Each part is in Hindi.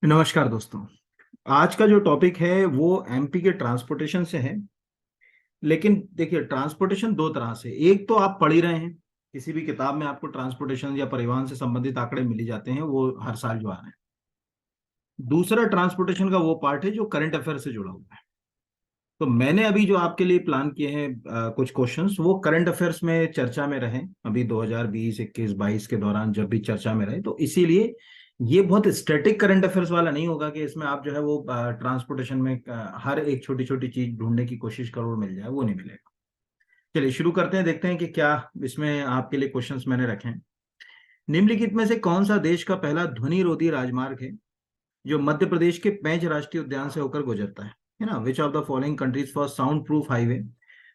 नमस्कार दोस्तों। आज का जो टॉपिक है वो एमपी के ट्रांसपोर्टेशन से है। लेकिन देखिए, ट्रांसपोर्टेशन दो तरह से, एक तो आप पढ़ ही रहे हैं, किसी भी किताब में आपको ट्रांसपोर्टेशन या परिवहन से संबंधित आंकड़े मिल ही जाते हैं, वो हर साल जो आ रहे हैं। दूसरा ट्रांसपोर्टेशन का वो पार्ट है जो करंट अफेयर से जुड़ा हुआ है। तो मैंने अभी जो आपके लिए प्लान किए हैं कुछ क्वेश्चंस, वो करंट अफेयर्स में चर्चा में रहे अभी 2020 21 22 के दौरान, जब भी चर्चा में रहे। तो इसीलिए ये बहुत स्टैटिक करंट अफेयर्स वाला नहीं होगा कि इसमें आप जो है वो ट्रांसपोर्टेशन में हर एक छोटी छोटी चीज ढूंढने की कोशिश करो और मिल जाए, वो नहीं मिलेगा। चलिए शुरू करते हैं, देखते हैं कि क्या इसमें आपके लिए क्वेश्चंस मैंने रखे हैं। निम्नलिखित में से कौन सा देश का पहला ध्वनि रोधी राजमार्ग है जो मध्य प्रदेश के पेंच राष्ट्रीय उद्यान से होकर गुजरता है ना? Which of the following countries for sound proof highway.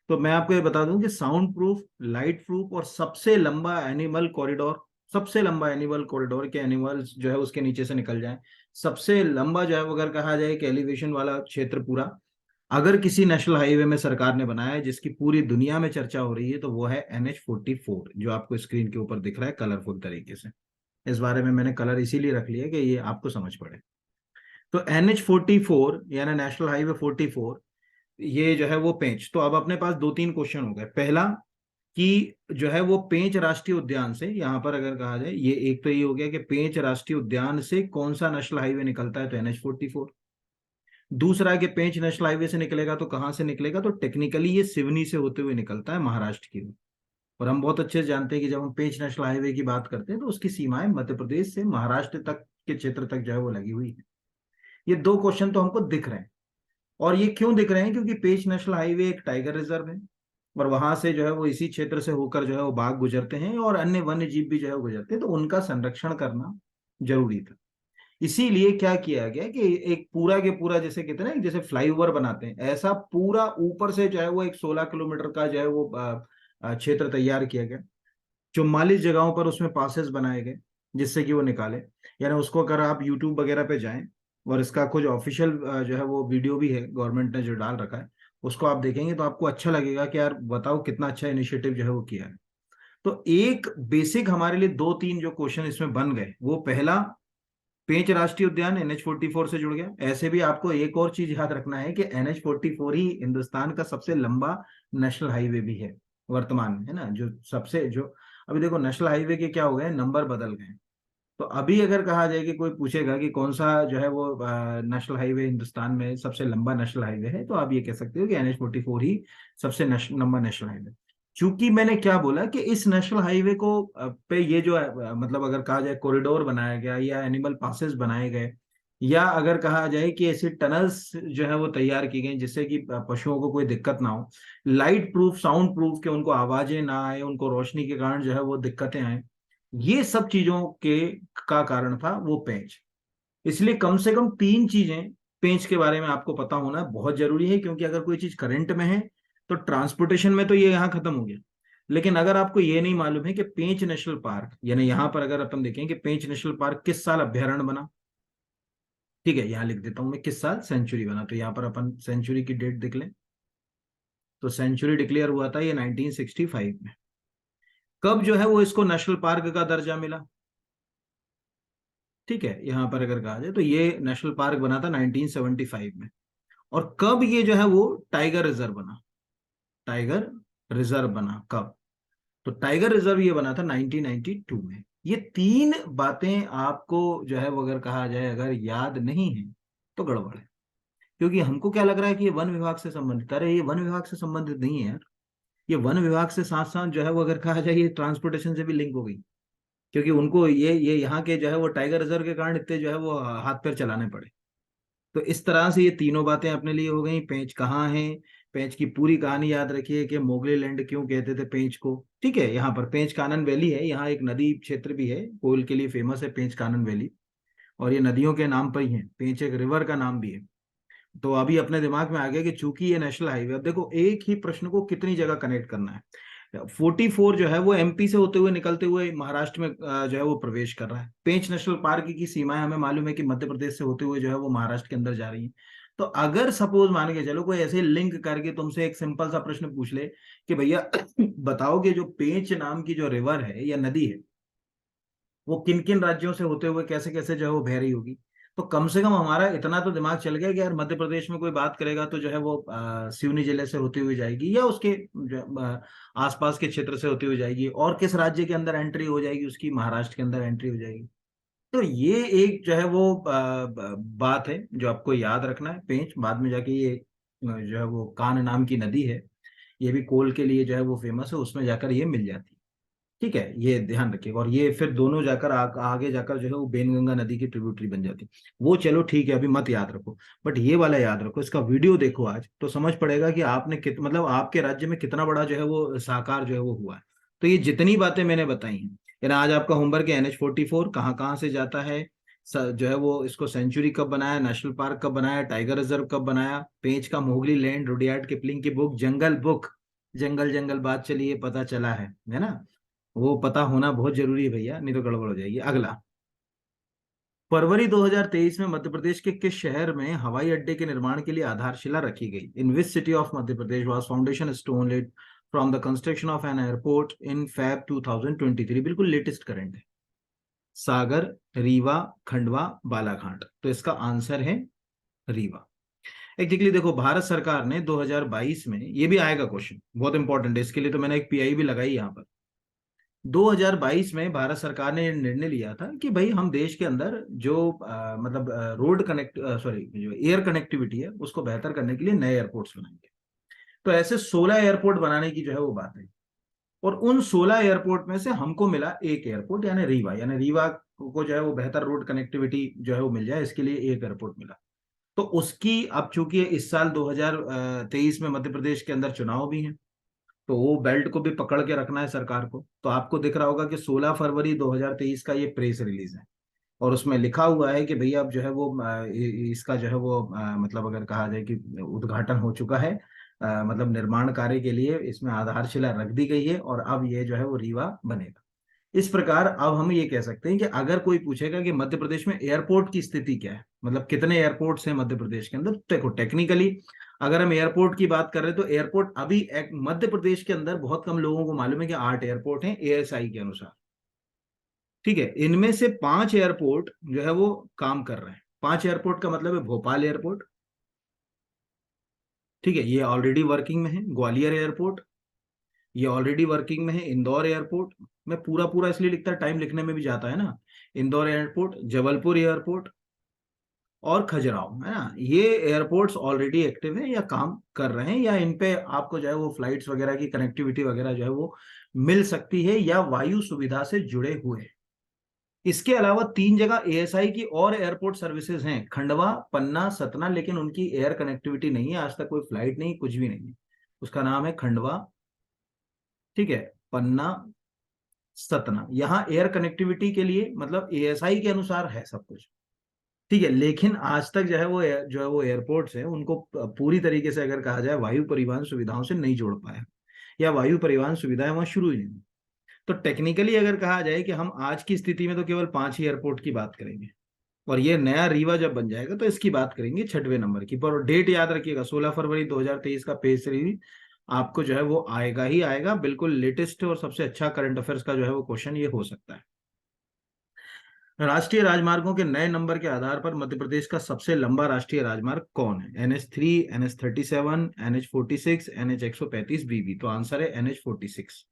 तो मैं आपको ये बता दूं कि साउंड प्रूफ, लाइट प्रूफ और सबसे लंबा एनिमल कॉरिडोर के एनिमल्स जो है उसके नीचे से निकल जाए, सबसे लंबा जो है वो अगर कहा जाए कि एलिवेशन वाला क्षेत्र पूरा अगर किसी नेशनल हाईवे में सरकार ने बनाया है जिसकी पूरी दुनिया में चर्चा हो रही है, तो वो है NH-44, जो आपको स्क्रीन के ऊपर दिख रहा है कलरफुल तरीके से। इस बारे में मैंने कलर इसीलिए रख लिया कि ये आपको समझ पड़े। तो NH-44 यानी नेशनल हाईवे 44, ये जो है वो पेंच। तो अब अपने पास दो तीन क्वेश्चन हो गए। पहला कि जो है वो पेंच राष्ट्रीय उद्यान से, यहां पर अगर कहा जाए, ये एक तो ये हो गया कि पेंच राष्ट्रीय उद्यान से कौन सा नेशनल हाईवे निकलता है, तो NH-44। दूसरा कि पेंच नेशनल हाईवे से निकलेगा तो कहाँ से निकलेगा, तो टेक्निकली ये सिवनी से होते हुए निकलता है महाराष्ट्र की ओर। और हम बहुत अच्छे से जानते हैं कि जब हम पेंच नेशनल हाईवे की बात करते हैं तो उसकी सीमाएं मध्य प्रदेश से महाराष्ट्र तक के क्षेत्र तक जो है वो लगी हुई है। ये दो क्वेश्चन तो हमको दिख रहे हैं। और ये क्यों दिख रहे हैं? क्योंकि पेंच नेशनल हाईवे एक टाइगर रिजर्व है, और वहां से जो है वो इसी क्षेत्र से होकर जो है वो बाघ गुजरते हैं और अन्य वन्य जीव भी जो है वो गुजरते हैं, तो उनका संरक्षण करना जरूरी था। इसीलिए क्या किया गया कि एक पूरा के पूरा, जैसे कहते हैं ना, जैसे फ्लाईओवर बनाते हैं, ऐसा पूरा ऊपर से जो है वो एक 16 किलोमीटर का जो है वो क्षेत्र तैयार किया गया। 44 जगहों पर उसमें पासेस बनाए गए जिससे कि वो निकाले। यानी उसको अगर आप यूट्यूब वगैरह पे जाएं, और इसका कुछ ऑफिशियल जो है वो वीडियो भी है, गवर्नमेंट ने जो डाल रखा है, उसको आप देखेंगे तो आपको अच्छा लगेगा कि यार बताओ कितना अच्छा इनिशिएटिव जो है वो किया है। तो एक बेसिक हमारे लिए दो तीन जो क्वेश्चन इसमें बन गए, वो पहला, पेंच राष्ट्रीय उद्यान NH-44 से जुड़ गया। ऐसे भी आपको एक और चीज याद रखना है कि NH-44 ही हिंदुस्तान का सबसे लंबा नेशनल हाईवे भी है वर्तमान में, है ना? जो सबसे जो अभी देखो, नेशनल हाईवे के क्या हो गए, नंबर बदल गए। तो अभी अगर कहा जाए कि कोई पूछेगा कि कौन सा जो है वो नेशनल हाईवे हिंदुस्तान में सबसे लंबा नेशनल हाईवे है, तो आप ये कह सकते हो कि NH-44 ही सबसे लंबा नेशनल हाईवे। चूंकि मैंने क्या बोला कि इस नेशनल हाईवे को पे ये जो मतलब अगर कहा जाए कॉरिडोर बनाया गया या एनिमल पासेस बनाए गए, या अगर कहा जाए कि ऐसे टनल्स जो है वो तैयार की गई जिससे कि पशुओं को कोई दिक्कत ना हो, लाइट प्रूफ, साउंड प्रूफ, के उनको आवाजें ना आए, उनको रोशनी के कारण जो है वो दिक्कतें आए, ये सब चीजों के का कारण था वो पेंच। इसलिए कम से कम तीन चीजें पेंच के बारे में आपको पता होना बहुत जरूरी है, क्योंकि अगर कोई चीज करंट में है तो ट्रांसपोर्टेशन में तो ये यहाँ खत्म हो गया। लेकिन अगर आपको ये नहीं मालूम है कि पेंच नेशनल पार्क, यानी यहाँ पर अगर अपन देखें कि पेंच नेशनल पार्क किस साल अभ्यारण्य बना, ठीक है, यहाँ लिख देता हूं मैं किस साल सेंचुरी बना, तो यहाँ पर अपन सेंचुरी की डेट देख लें। तो सेंचुरी डिक्लेयर हुआ था ये 1965 में। कब जो है वो इसको नेशनल पार्क का दर्जा मिला, ठीक है, यहां पर अगर कहा जाए तो ये नेशनल पार्क बना था 1975 में। और कब ये जो है वो टाइगर रिजर्व बना, टाइगर रिजर्व बना कब, तो टाइगर रिजर्व ये बना था 1992 में। ये तीन बातें आपको जो है वो अगर कहा जाए अगर याद नहीं है तो गड़बड़ है। क्योंकि हमको क्या लग रहा है कि ये वन विभाग से संबंधित, अरे ये वन विभाग से संबंधित नहीं है यार। ये वन विभाग से साथ साथ जो है वो अगर कहा जाए ये ट्रांसपोर्टेशन से भी लिंक हो गई, क्योंकि उनको ये यहाँ के जो है वो टाइगर रिजर्व के कारण इतने जो है वो हाथ पैर चलाने पड़े। तो इस तरह से ये तीनों बातें अपने लिए हो गई। पेंच कहाँ है, पेंच की पूरी कहानी याद रखिए कि मोगली लैंड क्यों कहते थे पेंच को, ठीक है। यहाँ पर पेंच कानन वैली है, यहाँ एक नदी क्षेत्र भी है, कोयल के लिए फेमस है पेंच कानन वैली। और ये नदियों के नाम पर ही है, पेंच एक रिवर का नाम भी है। तो अभी अपने दिमाग में आ गया कि चूंकि ये नेशनल हाईवे, अब देखो एक ही प्रश्न को कितनी जगह कनेक्ट करना है। 44 जो है वो MP से होते हुए निकलते हुए महाराष्ट्र में जो है वो प्रवेश कर रहा है। पेंच नेशनल पार्क की सीमाएं हमें मालूम है कि मध्य प्रदेश से होते हुए जो है वो महाराष्ट्र के अंदर जा रही है। तो अगर सपोज मान के चलो कोई ऐसे लिंक करके तुमसे एक सिंपल सा प्रश्न पूछ ले कि भैया बताओ कि जो पेंच नाम की जो रिवर है या नदी है वो किन किन राज्यों से होते हुए कैसे कैसे जो है वो बह रही होगी, तो कम से कम हमारा इतना तो दिमाग चल गया कि यार मध्य प्रदेश में कोई बात करेगा तो जो है वो सिवनी जिले से होती हुई जाएगी या उसके आसपास के क्षेत्र से होती हुई जाएगी, और किस राज्य के अंदर एंट्री हो जाएगी उसकी, महाराष्ट्र के अंदर एंट्री हो जाएगी। तो ये एक जो है वो बात है जो आपको याद रखना है। पेंच बाद में जाके ये जो है वो कान नाम की नदी है, ये भी कोल के लिए जो है वो फेमस है, उसमें जाकर ये मिल जाती है। ठीक है, ये ध्यान रखिएगा। और ये फिर दोनों जाकर आगे जाकर जो है वो बेनगंगा नदी की ट्रिब्यूटरी बन जाती है। वो चलो ठीक है, अभी मत याद रखो, बट ये वाला याद रखो, इसका वीडियो देखो आज तो समझ पड़ेगा कि आपने मतलब आपके राज्य में कितना बड़ा जो है वो साकार जो है वो हुआ है। तो ये जितनी बातें मैंने बताई हैं, यानी आज आपका होमवर्क है NH 44 कहाँ कहाँ से जाता है, जो है वो इसको सेंचुरी कब बनाया, नेशनल पार्क कब बनाया, टाइगर रिजर्व कब बनाया, पेंच का मोगली लैंड, रुडयार्ड किपलिंग की बुक जंगल जंगल बात चली, ये पता चला है ना। वो पता होना बहुत जरूरी है भैया, नहीं तो गड़बड़ हो जाएगी। अगला, फरवरी 2023 में मध्य प्रदेश के किस शहर में हवाई अड्डे के निर्माण के लिए आधारशिला रखी गई? In which city of Madhya Pradesh was foundation stone laid from the construction of an airport in Feb 2023? बिल्कुल लेटेस्ट करंट है। सागर, रीवा, खंडवा, बालाघाट। तो इसका आंसर है रीवा। एग्जैक्टली देखो, भारत सरकार ने 2022 में, ये भी आएगा क्वेश्चन, बहुत इंपॉर्टेंट है, इसके लिए तो मैंने एक PI भी लगाई यहाँ पर। 2022 में भारत सरकार ने निर्णय लिया था कि भाई हम देश के अंदर जो मतलब रोड कनेक्ट सॉरी जो एयर कनेक्टिविटी है उसको बेहतर करने के लिए नए एयरपोर्ट्स बनाएंगे। तो ऐसे 16 एयरपोर्ट बनाने की जो है वो बात है, और उन 16 एयरपोर्ट में से हमको मिला एक एयरपोर्ट, यानी रीवा। यानी रीवा को जो है वो बेहतर रोड कनेक्टिविटी जो है वो मिल जाए, इसके लिए एक एयरपोर्ट मिला। तो उसकी, अब चूंकि इस साल 2023 में मध्य प्रदेश के अंदर चुनाव भी है, तो वो बेल्ट को भी पकड़ के रखना है सरकार को। तो आपको दिख रहा होगा कि 16 फरवरी 2023 का ये प्रेस रिलीज है, और उसमें लिखा हुआ है कि भैया अब जो है वो इसका जो है वो मतलब अगर कहा जाए कि उद्घाटन हो चुका है, मतलब निर्माण कार्य के लिए इसमें आधारशिला रख दी गई है, और अब ये जो है वो रीवा बनेगा। इस प्रकार अब हम ये कह सकते हैं कि अगर कोई पूछेगा कि मध्य प्रदेश में एयरपोर्ट की स्थिति क्या है, मतलब कितने एयरपोर्ट्स हैं मध्य प्रदेश के अंदर, देखो टेक्निकली अगर हम एयरपोर्ट की बात कर रहे हैं तो एयरपोर्ट अभी मध्य प्रदेश के अंदर बहुत कम लोगों को मालूम है कि 8 एयरपोर्ट हैं ASI के अनुसार। ठीक है, इनमें से 5 एयरपोर्ट जो है वो काम कर रहे हैं। 5 एयरपोर्ट का मतलब है भोपाल एयरपोर्ट, ठीक है, ये ऑलरेडी वर्किंग में है। ग्वालियर एयरपोर्ट, ये ऑलरेडी वर्किंग में है। इंदौर एयरपोर्ट, मैं पूरा पूरा इसलिए लिखता, टाइम लिखने में भी जाता है ना। इंदौर एयरपोर्ट, जबलपुर एयरपोर्ट और खजुराहो, है ना, ये एयरपोर्ट्स ऑलरेडी एक्टिव है या काम कर रहे हैं, या इन पे आपको जो है वो फ्लाइट्स वगैरह की कनेक्टिविटी वगैरह जो है वो मिल सकती है, या वायु सुविधा से जुड़े हुए हैं। इसके अलावा 3 जगह ASI की और एयरपोर्ट सर्विसेज हैं, खंडवा, पन्ना, सतना, लेकिन उनकी एयर कनेक्टिविटी नहीं है, आज तक कोई फ्लाइट नहीं, कुछ भी नहीं है। उसका नाम है खंडवा, ठीक है, पन्ना, सतना। यहाँ एयर कनेक्टिविटी के लिए मतलब ASI के अनुसार है सब कुछ, ठीक है, लेकिन आज तक जो है वो एयरपोर्ट्स हैं उनको पूरी तरीके से अगर कहा जाए वायु परिवहन सुविधाओं से नहीं जोड़ पाया, या वायु परिवहन सुविधाएं वहां शुरू ही नहीं। तो टेक्निकली अगर कहा जाए कि हम आज की स्थिति में तो केवल 5 ही एयरपोर्ट की बात करेंगे, और ये नया रीवा जब बन जाएगा तो इसकी बात करेंगे 6वें नंबर की। पर डेट याद रखिएगा, 16 फरवरी 2023 का पेज सीरीज आपको जो है वो आएगा ही आएगा, बिल्कुल लेटेस्ट और सबसे अच्छा करंट अफेयर्स का जो है वो क्वेश्चन ये हो सकता है। राष्ट्रीय राजमार्गों के नए नंबर के आधार पर मध्य प्रदेश का सबसे लंबा राष्ट्रीय राजमार्ग कौन है? NH 3, NH 37, NH 46, NH 135 BB। तो आंसर है NH 46।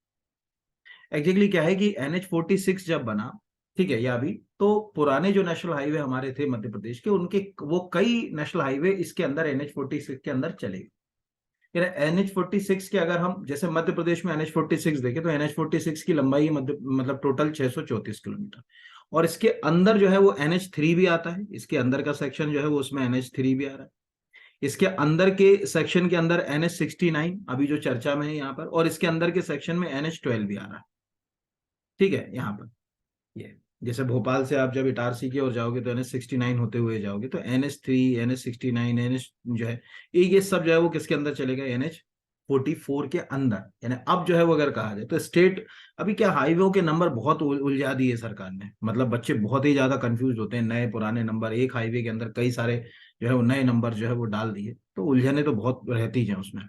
एक्चुअली क्या है कि NH 46 जब बना, ठीक है, या अभी तो पुराने जो नेशनल हाईवे हमारे थे मध्य प्रदेश के, उनके वो कई नेशनल हाईवे इसके अंदर NH 46 के अंदर चले गए। NH 46 के अगर हम जैसे मध्य प्रदेश में NH 46 देखें तो NH 46 की लंबाई मतलब टोटल 634 किलोमीटर, और इसके अंदर जो है वो NH 3 भी आता है, इसके अंदर का सेक्शन जो है वो उसमें NH 3 भी आ रहा है। इसके अंदर के सेक्शन के अंदर NH 69 अभी जो चर्चा में है यहाँ पर, और इसके अंदर के सेक्शन में NH 12 भी आ रहा है। ठीक है, यहाँ पर ये जैसे भोपाल से आप जब इटारसी की ओर जाओगे तो NH 69 होते हुए जाओगे तो NH 3, NH 69, जो है ये सब जो है वो किसके अंदर चलेगा? NH 44 के अंदर। यानी अब जो है वो अगर कहा जाए तो स्टेट, अभी क्या हाईवे के नंबर बहुत उलझा दिए सरकार ने, मतलब बच्चे बहुत ही ज्यादा कंफ्यूज होते हैं, नए पुराने नंबर, एक हाईवे के अंदर कई सारे जो है वो नए नंबर जो है वो डाल दिए, तो उलझने तो बहुत रहती है उसमें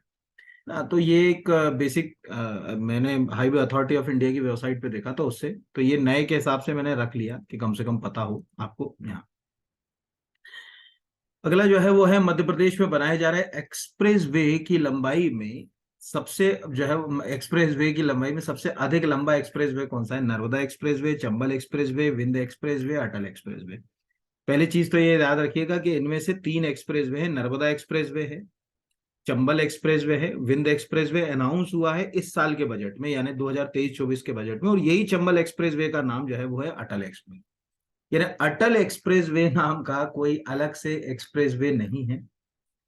ना। तो ये एक बेसिक मैंने हाईवे अथॉरिटी ऑफ इंडिया की वेबसाइट पे देखा था उससे, तो ये नए के हिसाब से मैंने रख लिया कि कम से कम पता हो आपको यहाँ। अगला जो है वो है मध्य प्रदेश में बनाए जा रहे एक्सप्रेस वे की लंबाई में सबसे जो है एक्सप्रेस वे की लंबाई में सबसे अधिक लंबा एक्सप्रेस वे कौन सा है? Narmada expressway, Chambal expressway, Vindhya expressway, Atal expressway. पहली चीज तो ये याद रखिएगा कि इनमें से 3 एक्सप्रेस वे है। नर्मदा एक्सप्रेस वे है, चंबल एक्सप्रेस वे है, विंध्य एक्सप्रेस वे अनाउंस हुआ है इस साल के बजट में, यानी 2023-24 के बजट में, और यही चंबल एक्सप्रेस वे का नाम जो है वो है अटल एक्सप्रेस। यानी अटल एक्सप्रेस वे नाम का कोई अलग से एक्सप्रेस वे नहीं है।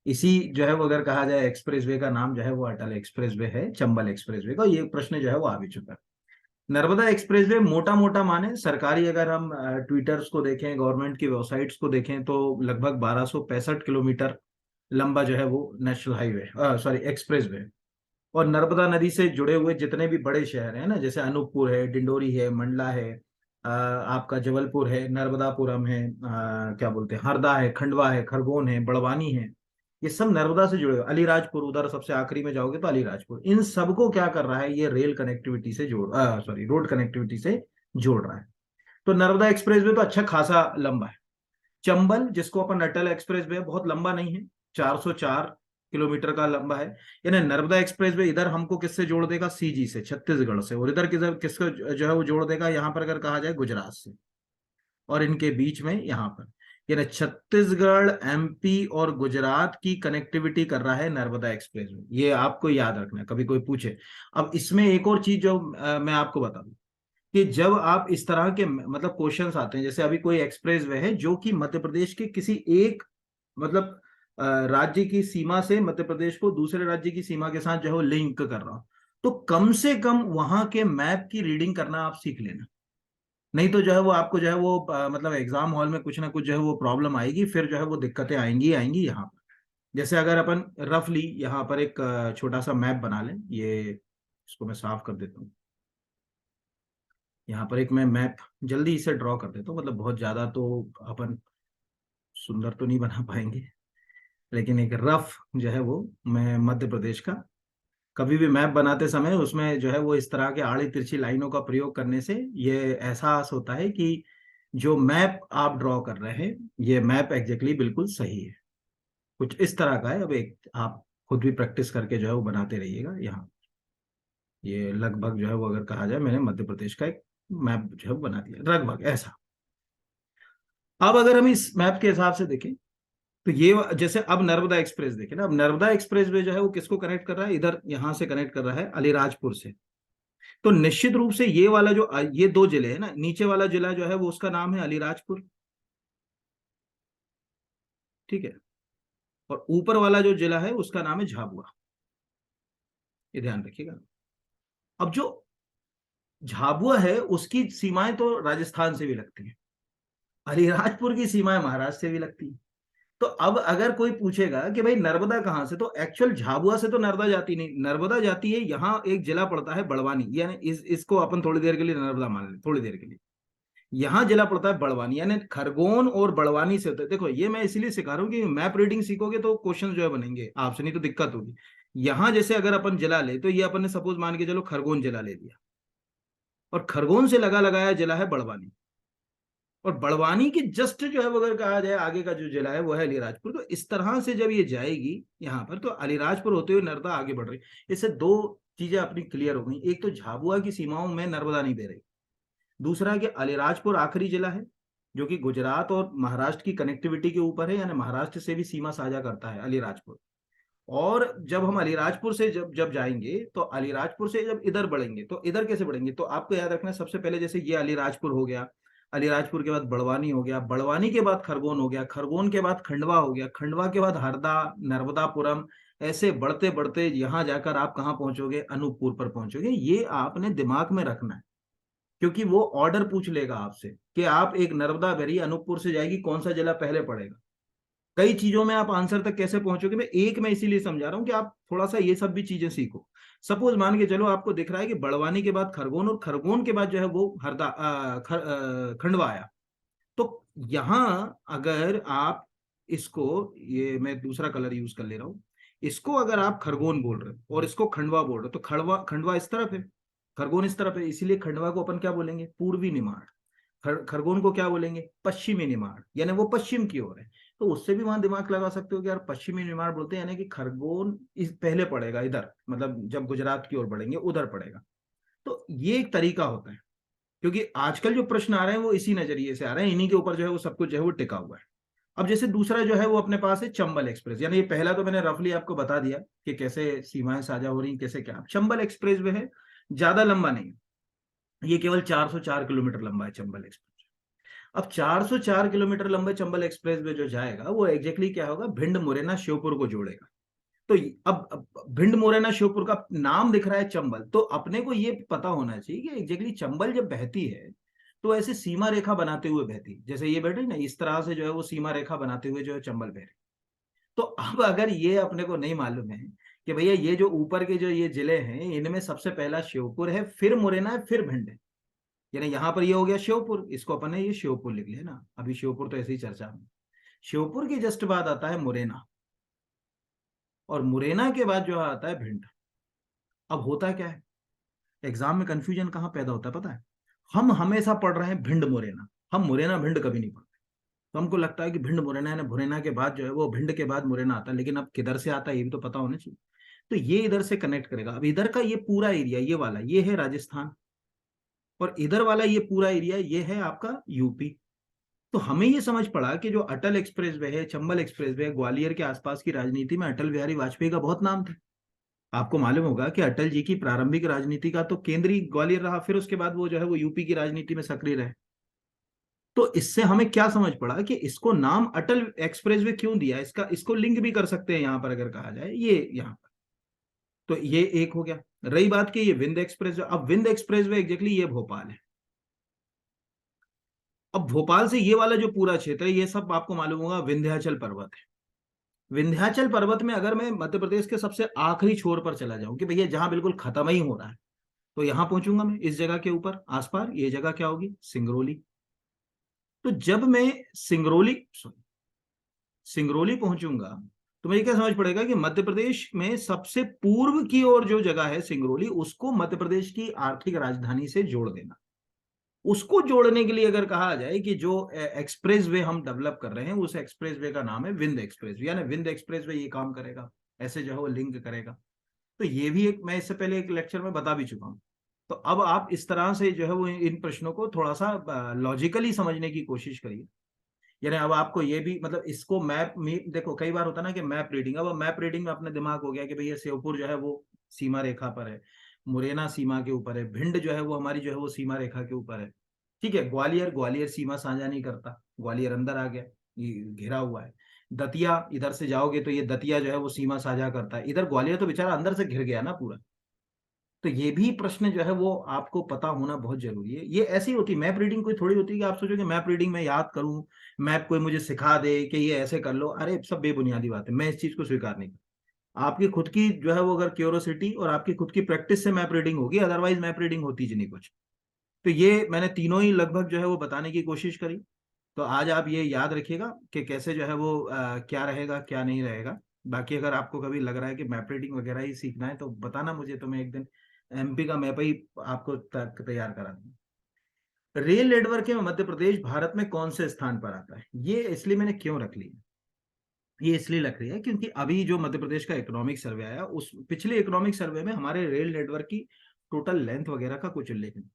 इसी जो है वो अगर कहा जाए एक्सप्रेस वे का नाम जो है वो अटल एक्सप्रेस वे है, चंबल एक्सप्रेस वे का। ये प्रश्न जो है वो आ भी चुका है। नर्मदा एक्सप्रेस वे मोटा मोटा माने सरकारी, अगर हम ट्विटर्स को देखें, गवर्नमेंट की वेबसाइट्स को देखें, तो लगभग 1265 किलोमीटर लंबा जो है वो national highway, sorry express way. और नर्मदा नदी से जुड़े हुए जितने भी बड़े शहर हैं ना, जैसे अनूपपुर है, डिंडोरी है, मंडला है, आपका जबलपुर है, नर्मदापुरम है, क्या बोलते हैं, हरदा है, खंडवा है, खरगोन है, बड़वानी है, ये सब नर्मदा से जुड़े हुए, अलीराजपुर उधर सबसे आखिरी में जाओगे तो अलीराजपुर, इन सबको क्या कर रहा है ये रेल कनेक्टिविटी से जोड़, सॉरी रोड कनेक्टिविटी से जोड़ रहा है। तो नर्मदा एक्सप्रेस वे तो अच्छा खासा लंबा है। चंबल, जिसको अपन अटल एक्सप्रेस वे, बहुत लंबा नहीं है, 404 किलोमीटर का लंबा है। यानी नर्मदा एक्सप्रेस वे इधर हमको किससे जोड़ देगा? सीजी से, छत्तीसगढ़ से, और इधर किधर किसको जो है वो जोड़ देगा यहाँ पर अगर कहा जाए गुजरात से, और इनके बीच में यहाँ पर, यानी छत्तीसगढ़, एमपी और गुजरात की कनेक्टिविटी कर रहा है नर्मदा एक्सप्रेस वे। ये आपको याद रखना है, कभी कोई पूछे। अब इसमें एक और चीज जो मैं आपको बता दूं कि जब आप इस तरह के मतलब क्वेश्चंस आते हैं, जैसे अभी कोई एक्सप्रेस वे है जो कि मध्य प्रदेश के किसी एक मतलब राज्य की सीमा से मध्य प्रदेश को दूसरे राज्य की सीमा के साथ जो है वो लिंक कर रहा हो, तो कम से कम वहां के मैप की रीडिंग करना आप सीख लेना। नहीं तो जो है वो आपको जो है वो मतलब एग्जाम हॉल में कुछ ना कुछ जो है वो प्रॉब्लम आएगी, फिर जो है वो दिक्कतें आएंगी आएंगी यहाँ पर। जैसे अगर अपन रफली यहाँ पर एक छोटा सा मैप बना लें, ये इसको मैं साफ कर देता हूँ। यहाँ पर एक मैं मैप जल्दी से ड्रॉ कर देता हूँ, मतलब बहुत ज्यादा तो अपन सुंदर तो नहीं बना पाएंगे, लेकिन एक रफ जो है वो मैं मध्य प्रदेश का, कभी भी मैप बनाते समय उसमें जो है वो इस तरह के आड़ी तिरछी लाइनों का प्रयोग करने से ये एहसास होता है कि जो मैप आप ड्रॉ कर रहे हैं ये मैप एग्जैक्टली बिल्कुल सही है। कुछ इस तरह का है। अब एक आप खुद भी प्रैक्टिस करके जो है वो बनाते रहिएगा। यहाँ ये लगभग जो है वो अगर कहा जाए मैंने मध्य प्रदेश का एक मैप जो है बना दिया, लगभग ऐसा। अब अगर हम इस मैप के हिसाब से देखें तो ये जैसे अब नर्मदा एक्सप्रेस देखें ना, अब नर्मदा एक्सप्रेस वे जो है वो किसको कनेक्ट कर रहा है? इधर यहां से कनेक्ट कर रहा है अलीराजपुर से। तो निश्चित रूप से ये वाला जो ये दो जिले हैं ना, नीचे वाला जिला जो है वो उसका नाम है अलीराजपुर, ठीक है, और ऊपर वाला जो जिला है उसका नाम है झाबुआ। ये ध्यान रखिएगा। अब जो झाबुआ है उसकी सीमाएं तो राजस्थान से भी लगती हैं, अलीराजपुर की सीमाएं महाराष्ट्र से भी लगती हैं। तो अब अगर कोई पूछेगा कि भाई नर्मदा कहाँ से, तो एक्चुअल झाबुआ से तो नर्मदा जाती नहीं, नर्मदा जाती है यहाँ एक जिला पड़ता है बड़वानी, यानी इसको अपन थोड़ी देर के लिए नर्मदा मान लें, थोड़ी देर के लिए। यहाँ जिला पड़ता है बड़वानी, यानी खरगोन और बड़वानी से होता है। देखो ये मैं इसलिए सिखा रहा हूँ कि मैप रीडिंग सीखोगे तो क्वेश्चन जो है बनेंगे आपसे, नहीं तो दिक्कत होगी। यहाँ जैसे अगर अपन जिला ले, तो ये अपन ने सपोज मान के चलो खरगोन जिला ले लिया, और खरगोन से लगा लगाया जिला है बड़वानी, और बड़वानी की जस्ट जो है वो अगर कहा जाए आगे का जो जिला है वो है अलीराजपुर। तो इस तरह से जब ये जाएगी यहाँ पर, तो अलीराजपुर होते हुए नर्मदा आगे बढ़ रही। इससे दो चीजें अपनी क्लियर हो गई, एक तो झाबुआ की सीमाओं में नर्मदा नहीं दे रही, दूसरा कि अलीराजपुर आखिरी जिला है जो कि गुजरात और महाराष्ट्र की कनेक्टिविटी के ऊपर है, यानी महाराष्ट्र से भी सीमा साझा करता है अलीराजपुर। और जब हम अलीराजपुर से जब जब जाएंगे, तो अलीराजपुर से जब इधर बढ़ेंगे, तो इधर कैसे बढ़ेंगे, तो आपको याद रखना है सबसे पहले जैसे ये अलीराजपुर हो गया, अलीराजपुर के बाद बड़वानी हो गया, बड़वानी के बाद खरगोन हो गया, खरगोन के बाद खंडवा हो गया, खंडवा के बाद हरदा, नर्मदापुरम, ऐसे बढ़ते बढ़ते यहां जाकर आप कहाँ पहुंचोगे? अनूपपुर पर पहुंचोगे। ये आपने दिमाग में रखना है, क्योंकि वो ऑर्डर पूछ लेगा आपसे कि आप एक नर्मदा वेरी अनूपपुर से जाएगी, कौन सा जिला पहले पड़ेगा। कई चीजों में आप आंसर तक कैसे पहुंचोगे, मैं इसीलिए समझा रहा हूं कि आप थोड़ा सा ये सब भी चीजें सीखो। सपोज मान के चलो आपको दिख रहा है कि बड़वानी के बाद खरगोन, और खरगोन के बाद जो है वो हरदा खंडवा आया। तो यहां अगर आप इसको, ये मैं दूसरा कलर यूज कर ले रहा हूं, इसको अगर आप खरगोन बोल रहे हो और इसको खंडवा बोल रहे हो, तो खड़वा खंडवा इस तरफ है, खरगोन इस तरफ है, इसीलिए खंडवा को अपन क्या बोलेंगे? पूर्वी निमाड़। खरगोन को क्या बोलेंगे? पश्चिमी निमाड़, यानी वो पश्चिम की ओर है। तो उससे भी वहां दिमाग लगा सकते हो कि यार पश्चिमी निर्माण बोलते हैं, यानी कि खरगोन इस पहले पड़ेगा इधर, मतलब जब गुजरात की ओर बढ़ेंगे उधर पड़ेगा। तो ये एक तरीका होता है, क्योंकि आजकल जो प्रश्न आ रहे हैं वो इसी नजरिए से आ रहे हैं, इन्हीं के ऊपर जो है वो सब कुछ जो है वो टिका हुआ है। अब जैसे दूसरा जो है वो अपने पास है चंबल एक्सप्रेस, यानी ये पहला तो मैंने रफली आपको बता दिया कि कैसे सीमाएं साझा हो रही, कैसे क्या। चंबल एक्सप्रेस वे है, ज्यादा लंबा नहीं है, ये केवल 404 किलोमीटर लंबा है चंबल एक्सप्रेस। अब 404 किलोमीटर लंबे चंबल एक्सप्रेस वे जो जाएगा वो एग्जैक्टली क्या होगा, भिंड मुरैना श्योपुर को जोड़ेगा। तो अब भिंड मुरैना श्योपुर का नाम दिख रहा है चंबल, तो अपने को ये पता होना चाहिए कि एग्जैक्टली चंबल जब बहती है तो ऐसे सीमा रेखा बनाते हुए बहती, जैसे ये बैठे ना इस तरह से जो है वो सीमा रेखा बनाते हुए जो है चंबल बह रही। तो अब अगर ये अपने को नहीं मालूम है कि भैया ये जो ऊपर के जो ये जिले हैं इनमें सबसे पहला श्योपुर है, फिर मुरैना है, फिर भिंड है, यानी यहाँ पर ये हो गया श्योपुर, इसको अपन ने ये श्योपुर लिख लिया ना, अभी श्योपुर तो ऐसे ही चर्चा में। श्योपुर के जस्ट बाद आता है मुरैना, और मुरैना के बाद जो आता है भिंड। अब होता क्या है, एग्जाम में कंफ्यूजन कहाँ पैदा होता है पता है, हम हमेशा पढ़ रहे हैं भिंड मुरैना, हम मुरैना भिंड कभी नहीं पढ़ते। तो हमको लगता है कि भिंड मुरैना है, मुरैना के बाद जो है वो भिंड के बाद मुरैना आता है, लेकिन अब किधर से आता है ये भी तो पता होना चाहिए। तो ये इधर से कनेक्ट करेगा। अब इधर का ये पूरा एरिया, ये वाला ये है राजस्थान, और इधर वाला ये पूरा एरिया ये है आपका यूपी। तो हमें ये समझ पड़ा कि जो अटल एक्सप्रेस वे है, चंबल एक्सप्रेस वे, ग्वालियर के आसपास की राजनीति में अटल बिहारी वाजपेयी का बहुत नाम था। आपको मालूम होगा कि अटल जी की प्रारंभिक राजनीति का तो केंद्र ही ग्वालियर रहा, फिर उसके बाद वो जो है वो यूपी की राजनीति में सक्रिय रहे। तो इससे हमें क्या समझ पड़ा कि इसको नाम अटल एक्सप्रेसवे क्यों दिया, इसका इसको लिंक भी कर सकते हैं यहां पर अगर कहा जाए ये यहां पर। तो ये एक हो गया। रही बात कि ये विंध्य एक्सप्रेस, अब विंध्य एक्सप्रेसवे एग्जैक्टली ये भोपाल है। अब भोपाल से ये वाला जो पूरा क्षेत्र है ये सब आपको मालूम होगा विंध्याचल पर्वत है। विंध्याचल पर्वत में अगर मैं मध्य प्रदेश के सबसे आखिरी छोर पर चला जाऊं कि भैया जहां बिल्कुल खत्म ही हो रहा है, तो यहां पहुंचूंगा मैं इस जगह के ऊपर आसपास, ये जगह क्या होगी, सिंगरौली। तो जब मैं सिंगरौली सिंगरौली पहुंचूंगा तो मुझे क्या समझ पड़ेगा कि मध्य प्रदेश में सबसे पूर्व की ओर जो जगह है सिंगरौली, उसको मध्य प्रदेश की आर्थिक राजधानी से जोड़ देना। उसको जोड़ने के लिए अगर कहा जाए कि जो एक्सप्रेस वे हम डेवलप कर रहे हैं उस एक्सप्रेस वे का नाम है विंध्य एक्सप्रेस, यानी विंध्य एक्सप्रेस वे ये काम करेगा, ऐसे जो है वो लिंक करेगा। तो ये भी एक मैं इससे पहले एक लेक्चर में बता भी चुका हूं। तो अब आप इस तरह से जो है वो इन प्रश्नों को थोड़ा सा लॉजिकली समझने की कोशिश करिए। यानी अब आपको ये भी मतलब इसको मैप में देखो, कई बार होता है ना कि मैप रीडिंग, अब मैप रीडिंग में अपने दिमाग हो गया कि भैया श्योपुर जो है वो सीमा रेखा पर है, मुरैना सीमा के ऊपर है, भिंड जो है वो हमारी जो है वो सीमा रेखा के ऊपर है। ठीक है, ग्वालियर ग्वालियर सीमा साझा नहीं करता, ग्वालियर अंदर आ गया, ये घिरा हुआ है। दतिया इधर से जाओगे तो ये दतिया जो है वो सीमा साझा करता है, इधर ग्वालियर तो बेचारा अंदर से घिर गया ना पूरा। तो ये भी प्रश्न जो है वो आपको पता होना बहुत जरूरी है। ये ऐसी होती मैप रीडिंग, कोई थोड़ी होती है कि आप सोचो कि मैप रीडिंग में याद करूं, मैप कोई मुझे सिखा दे कि ये ऐसे कर लो, अरे सब बेबुनियादी बात है, मैं इस चीज को स्वीकार नहीं करता। आपकी खुद की जो है वो अगर क्यूरोसिटी और आपकी खुद की प्रैक्टिस से मैप रीडिंग होगी, अदरवाइज मैप रीडिंग होती जी नहीं कुछ। तो ये मैंने तीनों ही लगभग जो है वो बताने की कोशिश करी। तो आज आप ये याद रखिएगा कि कैसे जो है वो क्या रहेगा क्या नहीं रहेगा। बाकी अगर आपको कभी लग रहा है कि मैप रीडिंग वगैरह ही सीखना है तो बताना मुझे, तो मैं एक दिन एमपी का मैप ही आपको तैयार करा दूंगा। रेल नेटवर्क में मध्य प्रदेश भारत में कौन से स्थान पर आता है, ये इसलिए मैंने क्यों रख लिया, ये इसलिए लग रही है क्योंकि अभी जो मध्य प्रदेश का इकोनॉमिक सर्वे आया, उस पिछले इकोनॉमिक सर्वे में हमारे रेल नेटवर्क की टोटल लेंथ वगैरह का कुछ उल्लेख नहीं।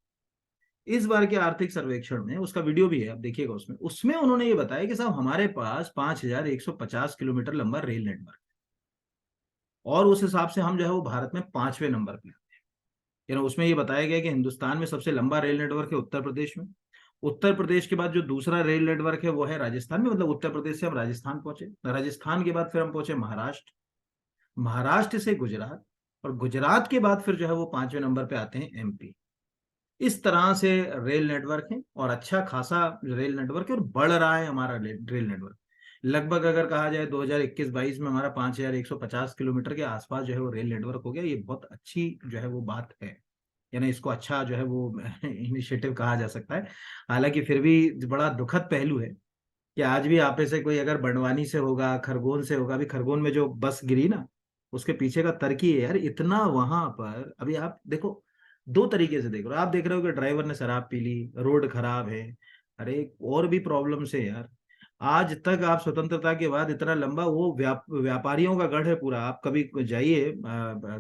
इस बार के आर्थिक सर्वेक्षण में उसका वीडियो भी है, आप देखिएगा, उसमें उसमें उन्होंने ये बताया कि साहब हमारे पास 5150 किलोमीटर लंबा रेल नेटवर्क, और उस हिसाब से हम जो है वो भारत में 5वें नंबर पे। यानी उसमें ये बताया गया कि हिंदुस्तान में सबसे लंबा रेल नेटवर्क है उत्तर प्रदेश में। उत्तर प्रदेश के बाद जो दूसरा रेल नेटवर्क है वो है राजस्थान में, मतलब उत्तर प्रदेश से हम राजस्थान पहुंचे, राजस्थान के बाद फिर हम पहुंचे महाराष्ट्र, महाराष्ट्र से गुजरात, और गुजरात के बाद फिर जो है वो 5वें नंबर पे आते हैं एमपी। इस तरह से रेल नेटवर्क है, और अच्छा खासा रेल नेटवर्क है, और बढ़ रहा है हमारा रेल नेटवर्क। लगभग अगर कहा जाए 2021-22 में हमारा 5150 किलोमीटर के आसपास जो है वो रेल नेटवर्क हो गया। ये बहुत अच्छी जो है वो बात है, यानी इसको अच्छा जो है वो इनिशिएटिव कहा जा सकता है। हालांकि फिर भी बड़ा दुखद पहलू है कि आज भी आप में से कोई अगर बंडवानी से होगा, खरगोन से होगा, अभी खरगोन में जो बस गिरी ना, उसके पीछे का तर्क ये है यार, इतना वहां पर अभी आप देखो, दो तरीके से देख रहे हो। आप देख रहे हो कि ड्राइवर ने शराब पी ली, रोड खराब है, अरे और भी प्रॉब्लम है यार। आज तक आप स्वतंत्रता के बाद इतना लंबा वो व्यापारियों का गढ़ है पूरा। आप कभी जाइए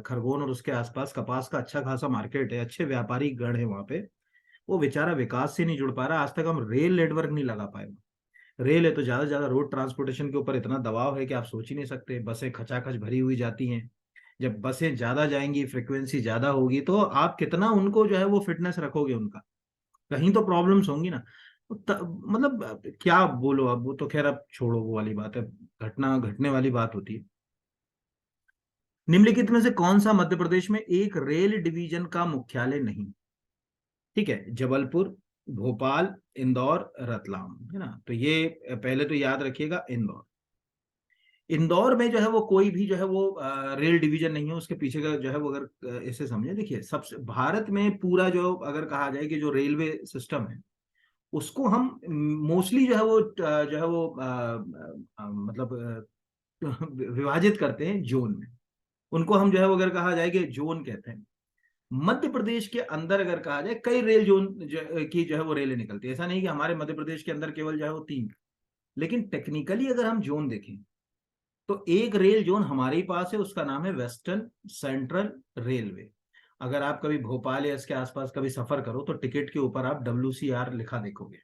खरगोन और उसके आसपास, कपास का अच्छा खासा मार्केट है, अच्छे व्यापारी गढ़ है वहां पे। वो बेचारा विकास से नहीं जुड़ पा रहा, आज तक हम रेल नेटवर्क नहीं लगा पाए। रेल है तो ज्यादा से ज्यादा रोड ट्रांसपोर्टेशन के ऊपर इतना दबाव है कि आप सोच ही नहीं सकते। बसें खचाखच भरी हुई जाती हैं। जब बसें ज्यादा जाएंगी, फ्रिक्वेंसी ज्यादा होगी, तो आप कितना उनको जो है वो फिटनेस रखोगे उनका, कहीं तो प्रॉब्लम्स होंगी ना। मतलब क्या बोलो अब, वो तो खैर अब छोड़ो, वो वाली बात है, घटना घटने वाली बात होती है। निम्नलिखित में से कौन सा मध्य प्रदेश में एक रेल डिवीजन का मुख्यालय नहीं? ठीक है, जबलपुर, भोपाल, इंदौर, रतलाम, है ना। तो ये पहले तो याद रखिएगा, इंदौर। इंदौर में जो है वो कोई भी जो है वो रेल डिवीजन नहीं है। उसके पीछे का जो है वो, अगर इसे समझे, देखिए सबसे भारत में पूरा जो अगर कहा जाए कि जो रेलवे सिस्टम है, उसको हम मोस्टली जो है वो जो है वो मतलब विभाजित करते हैं जोन में। उनको हम जो है वो अगर कहा जाए कि जोन कहते हैं। मध्य प्रदेश के अंदर अगर कहा जाए, कई रेल जोन की जो है वो रेलें निकलती है। ऐसा नहीं कि हमारे मध्य प्रदेश के अंदर केवल जो है वो 3, लेकिन टेक्निकली अगर हम जोन देखें तो एक रेल जोन हमारे ही पास है, उसका नाम है वेस्टर्न सेंट्रल रेलवे। अगर आप कभी भोपाल या इसके आसपास कभी सफर करो तो टिकट के ऊपर आप WCR लिखा देखोगे।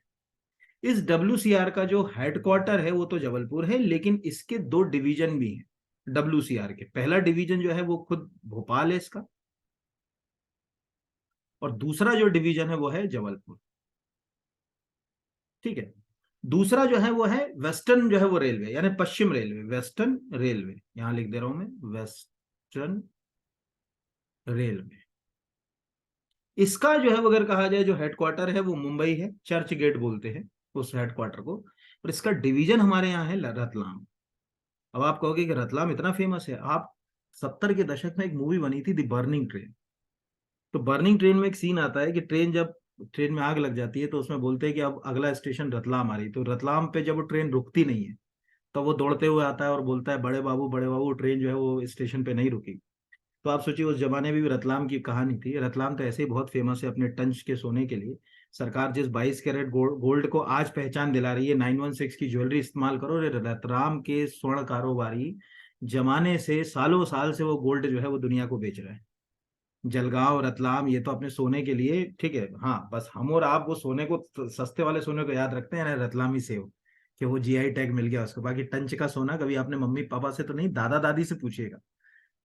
इस WCR का जो हेडक्वार्टर है वो तो जबलपुर है, लेकिन इसके 2 डिवीजन भी हैं WCR के। पहला डिवीजन जो है वो खुद भोपाल है इसका, और दूसरा जो डिवीजन है वो है जबलपुर। ठीक है। दूसरा जो है वो है वेस्टर्न जो है वो रेलवे, यानी पश्चिम रेलवे, वेस्टर्न रेलवे, यहां लिख दे रहा हूं मैं, वेस्टर्न रेलवे। इसका जो है वो अगर कहा जाए, जो हेडक्वार्टर है वो मुंबई है, चर्च गेट बोलते हैं उस हेडक्वार्टर को। और इसका डिवीजन हमारे यहाँ है रतलाम। अब आप कहोगे कि रतलाम इतना फेमस है। आप 70 के दशक में एक मूवी बनी थी, द बर्निंग ट्रेन। तो बर्निंग ट्रेन में एक सीन आता है कि ट्रेन में आग लग जाती है, तो उसमें बोलते हैं कि अब अगला स्टेशन रतलाम आ रही। तो रतलाम पे जब वो ट्रेन रुकती नहीं है, तो वो दौड़ते हुए आता है और बोलता है, बड़े बाबू, ट्रेन जो है वो स्टेशन पे नहीं रुकी। तो आप सोचिए, उस जमाने में भी रतलाम की कहानी थी। रतलाम तो ऐसे ही बहुत फेमस है अपने टंच के सोने के लिए। सरकार जिस 22 कैरेट गोल्ड को आज पहचान दिला रही है, 916 की ज्वेलरी इस्तेमाल करो, रतलाम के स्वर्ण कारोबारी जमाने से सालों साल से वो गोल्ड जो है वो दुनिया को बेच रहे हैं। जलगांव, रतलाम, ये तो अपने सोने के लिए ठीक है। हाँ, बस हम और आप वो सोने को, सस्ते वाले सोने को याद रखते हैं ना, रतलामी सेव, कि वो GI टैग मिल गया उसको। बाकी टंच का सोना कभी आपने मम्मी पापा से तो नहीं, दादा दादी से पूछिएगा।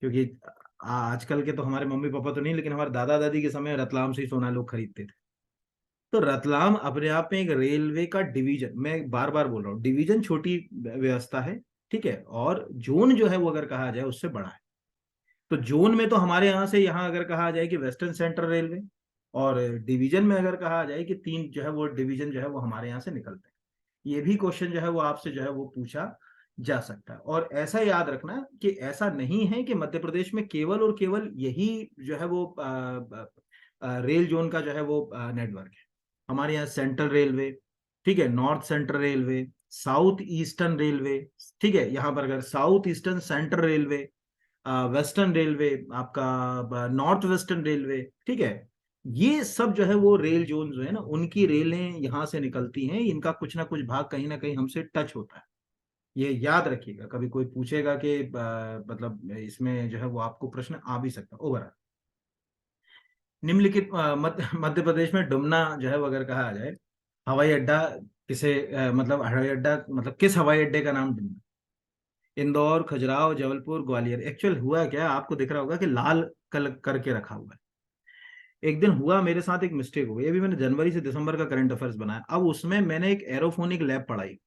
क्योंकि आजकल के तो हमारे मम्मी पापा तो नहीं, लेकिन हमारे दादा दादी के समय रतलाम से ही सोना लोग खरीदते थे। तो रतलाम अपने आप में एक रेलवे का डिवीजन, मैं बार बार बोल रहा हूँ, डिवीजन छोटी व्यवस्था है। ठीक है, और जोन जो है वो अगर कहा जाए उससे बड़ा है। तो जोन में तो हमारे यहाँ से यहाँ अगर कहा जाए कि वेस्टर्न सेंट्रल रेलवे, और डिवीजन में अगर कहा जाए कि 3 जो है वो डिवीजन जो है वो हमारे यहाँ से निकलते हैं। ये भी क्वेश्चन जो है वो आपसे जो है वो पूछा जा सकता है। और ऐसा याद रखना कि ऐसा नहीं है कि मध्य प्रदेश में केवल और केवल यही जो है वो रेल जोन का जो है वो नेटवर्क है। हमारे यहाँ सेंट्रल रेलवे, ठीक है, north central railway, south eastern railway, ठीक है, यहाँ पर अगर south eastern central railway, western railway, आपका नॉर्थ वेस्टर्न रेलवे, ठीक है, ये सब जो है वो रेल जोन जो है ना, उनकी रेलें यहाँ से निकलती हैं। इनका कुछ ना कुछ भाग कहीं ना कहीं हमसे टच होता है। ये याद रखिएगा, कभी कोई पूछेगा कि मतलब इसमें जो है वो आपको प्रश्न आ भी सकता है। ओवरऑल निम्नलिखित मध्य प्रदेश में डुमना जो है वो अगर कहा जाए, हवाई अड्डा किसे मतलब हवाई अड्डा, मतलब किस हवाई अड्डे का नाम डुमना? इंदौर, खजुराहो, जबलपुर, ग्वालियर। एक्चुअल हुआ क्या, आपको दिख रहा होगा कि लाल कलर करके रखा हुआ है। एक दिन हुआ मेरे साथ एक मिस्टेक हो गई। अभी मैंने जनवरी से दिसंबर का करंट अफेयर्स बनाया, अब उसमें मैंने एक एरोफोनिक लैब पढ़ाई।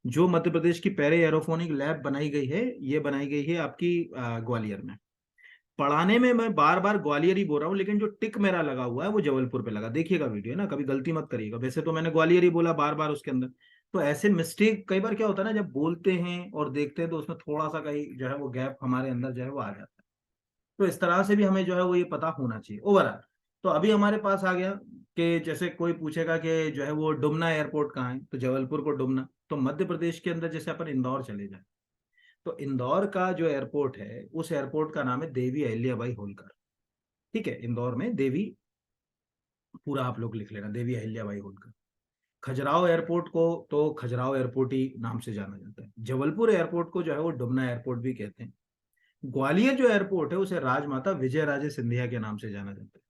जो मध्य प्रदेश की पहले एरोफोनिक लैब बनाई गई है, ये बनाई गई है आपकी ग्वालियर में। पढ़ाने में मैं बार बार ग्वालियर ही बोल रहा हूँ, लेकिन जो टिक मेरा लगा हुआ है वो जबलपुर पे लगा। देखिएगा वीडियो ना, कभी गलती मत करिएगा। वैसे तो मैंने ग्वालियर ही बोला बार बार उसके अंदर। तो ऐसे मिस्टेक कई बार क्या होता है ना, जब बोलते हैं और देखते हैं तो उसमें थोड़ा सा कहीं जो है वो गैप हमारे अंदर जो है वो आ जाता है। तो इस तरह से भी हमें जो है वो ये पता होना चाहिए ओवरऑल। तो अभी हमारे पास आ गया कि जैसे कोई पूछेगा कि जो है वो डुमना एयरपोर्ट कहाँ है, तो जबलपुर को डुमना। तो मध्य प्रदेश के अंदर जैसे अपन इंदौर चले जाए, तो इंदौर का जो एयरपोर्ट है, उस एयरपोर्ट का नाम है देवी अहिल्याबाई होलकर। ठीक है, इंदौर में देवी, पूरा आप लोग लिख लेना, देवी अहिल्याबाई होलकर। खजुराहो एयरपोर्ट को तो खजुराहो एयरपोर्ट ही नाम से जाना जाता है। जबलपुर एयरपोर्ट को जो है वो डुमना एयरपोर्ट भी कहते हैं। ग्वालियर जो एयरपोर्ट है उसे राजमाता विजय राजे सिंधिया के नाम से जाना जाता है,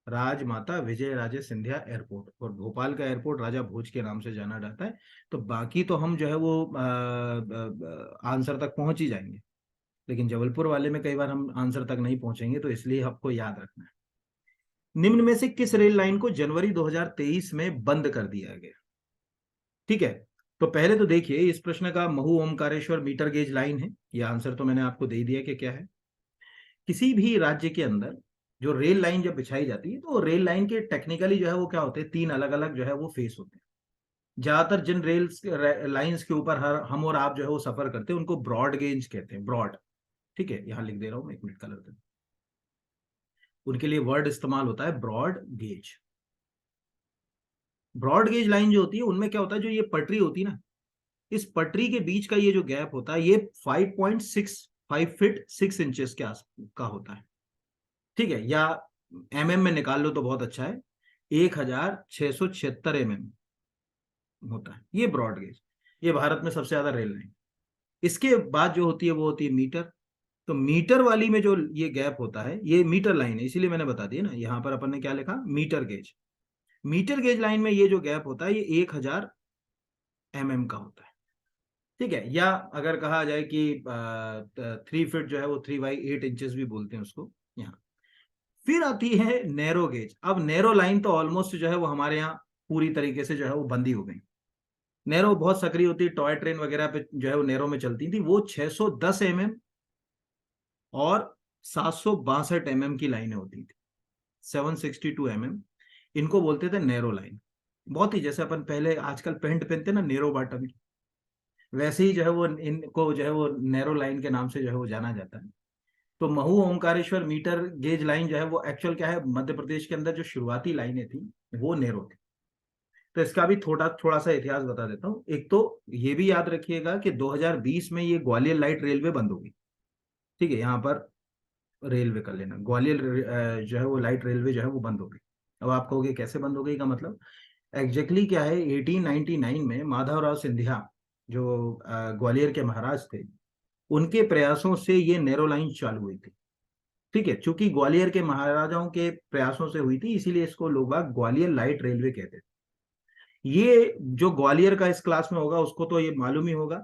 राजमाता विजय राजे सिंधिया एयरपोर्ट। और भोपाल का एयरपोर्ट राजा भोज के नाम से जाना जाता है। तो बाकी तो हम जो है वो आंसर तक पहुंच ही जाएंगे, लेकिन जबलपुर वाले में कई बार हम आंसर तक नहीं पहुंचेंगे, तो इसलिए आपको याद रखना है। निम्न में से किस रेल लाइन को जनवरी 2023 में बंद कर दिया गया? ठीक है, तो पहले तो देखिए इस प्रश्न का Mhow Omkareshwar metre gauge line है, यह आंसर तो मैंने आपको दे ही दिया कि क्या है। किसी भी राज्य के अंदर जो रेल लाइन जब बिछाई जाती है तो रेल लाइन के टेक्निकली जो है वो क्या होते हैं, तीन अलग अलग जो है वो फेस होते हैं। ज्यादातर जिन रेल लाइंस के ऊपर हर हम और आप जो है वो सफर करते हैं उनको ब्रॉड गेज कहते हैं, ब्रॉड। ठीक है, यहां लिख दे रहा हूं मैं, एक मिनट कलर कर, उनके लिए वर्ड इस्तेमाल होता है broad gauge. Broad gauge line जो होती है उनमें क्या होता है, जो ये पटरी होती है ना, इस पटरी के बीच का ये जो गैप होता है ये 5.65 फीट 6 इंचेस के आस का होता है। ठीक है, या एमएम में निकाल लो तो बहुत अच्छा है, 1676 mm होता है ये ब्रॉड गेज। ये भारत में सबसे ज्यादा रेल लाइन। इसके बाद जो होती है वो होती है मीटर। तो मीटर वाली में जो ये गैप होता है ये मीटर लाइन है, इसीलिए मैंने बता दिया ना, यहां पर अपन ने क्या लिखा, metre gauge. Metre gauge line में ये जो गैप होता है ये 1000 mm का होता है। ठीक है, या अगर कहा जाए कि 3 फीट जो है वो 3/8 इंचेस भी बोलते हैं उसको यहाँ। फिर आती है नैरो गेज। अब नैरो लाइन तो ऑलमोस्ट जो है वो हमारे यहाँ पूरी तरीके से जो है वो बंदी हो गई। नैरो बहुत सक्रिय होती है, टॉय ट्रेन वगैरह पे जो है वो नैरो में चलती थी, वो 610 mm और 762 mm की लाइनें होती थी, 762 mm। इनको बोलते थे नैरो लाइन। बहुत ही जैसे अपन पहले आजकल पैंट पहनते ना नैरो बॉटम की, वैसे ही जो है वो इनको जो है वो नैरो लाइन के नाम से जो है वो जाना जाता है। तो Mhow Omkareshwar metre gauge line जो है वो एक्चुअल क्या है, मध्य प्रदेश के अंदर जो शुरुआती लाइनें थी वो नैरो थी। तो इसका भी थोड़ा थोड़ा सा इतिहास बता देता हूँ। एक तो ये भी याद रखिएगा कि 2020 में ये ग्वालियर लाइट रेलवे बंद होगी। ठीक है, यहाँ पर रेलवे कर लेना, ग्वालियर जो है वो लाइट रेलवे जो है वो बंद हो गई। अब आप कहोगे कैसे बंद हो गई, का मतलब एग्जैक्टली क्या है, 1899 में माधवराव सिंधिया जो ग्वालियर के महाराज थे, उनके प्रयासों से ये नैरो लाइन चालू हुई थी। ठीक है, चूंकि ग्वालियर के महाराजाओं के प्रयासों से हुई थी इसीलिए इसको लोग बाग ग्वालियर लाइट रेलवे कहते थे। ये जो ग्वालियर का इस क्लास में होगा उसको तो ये मालूम ही होगा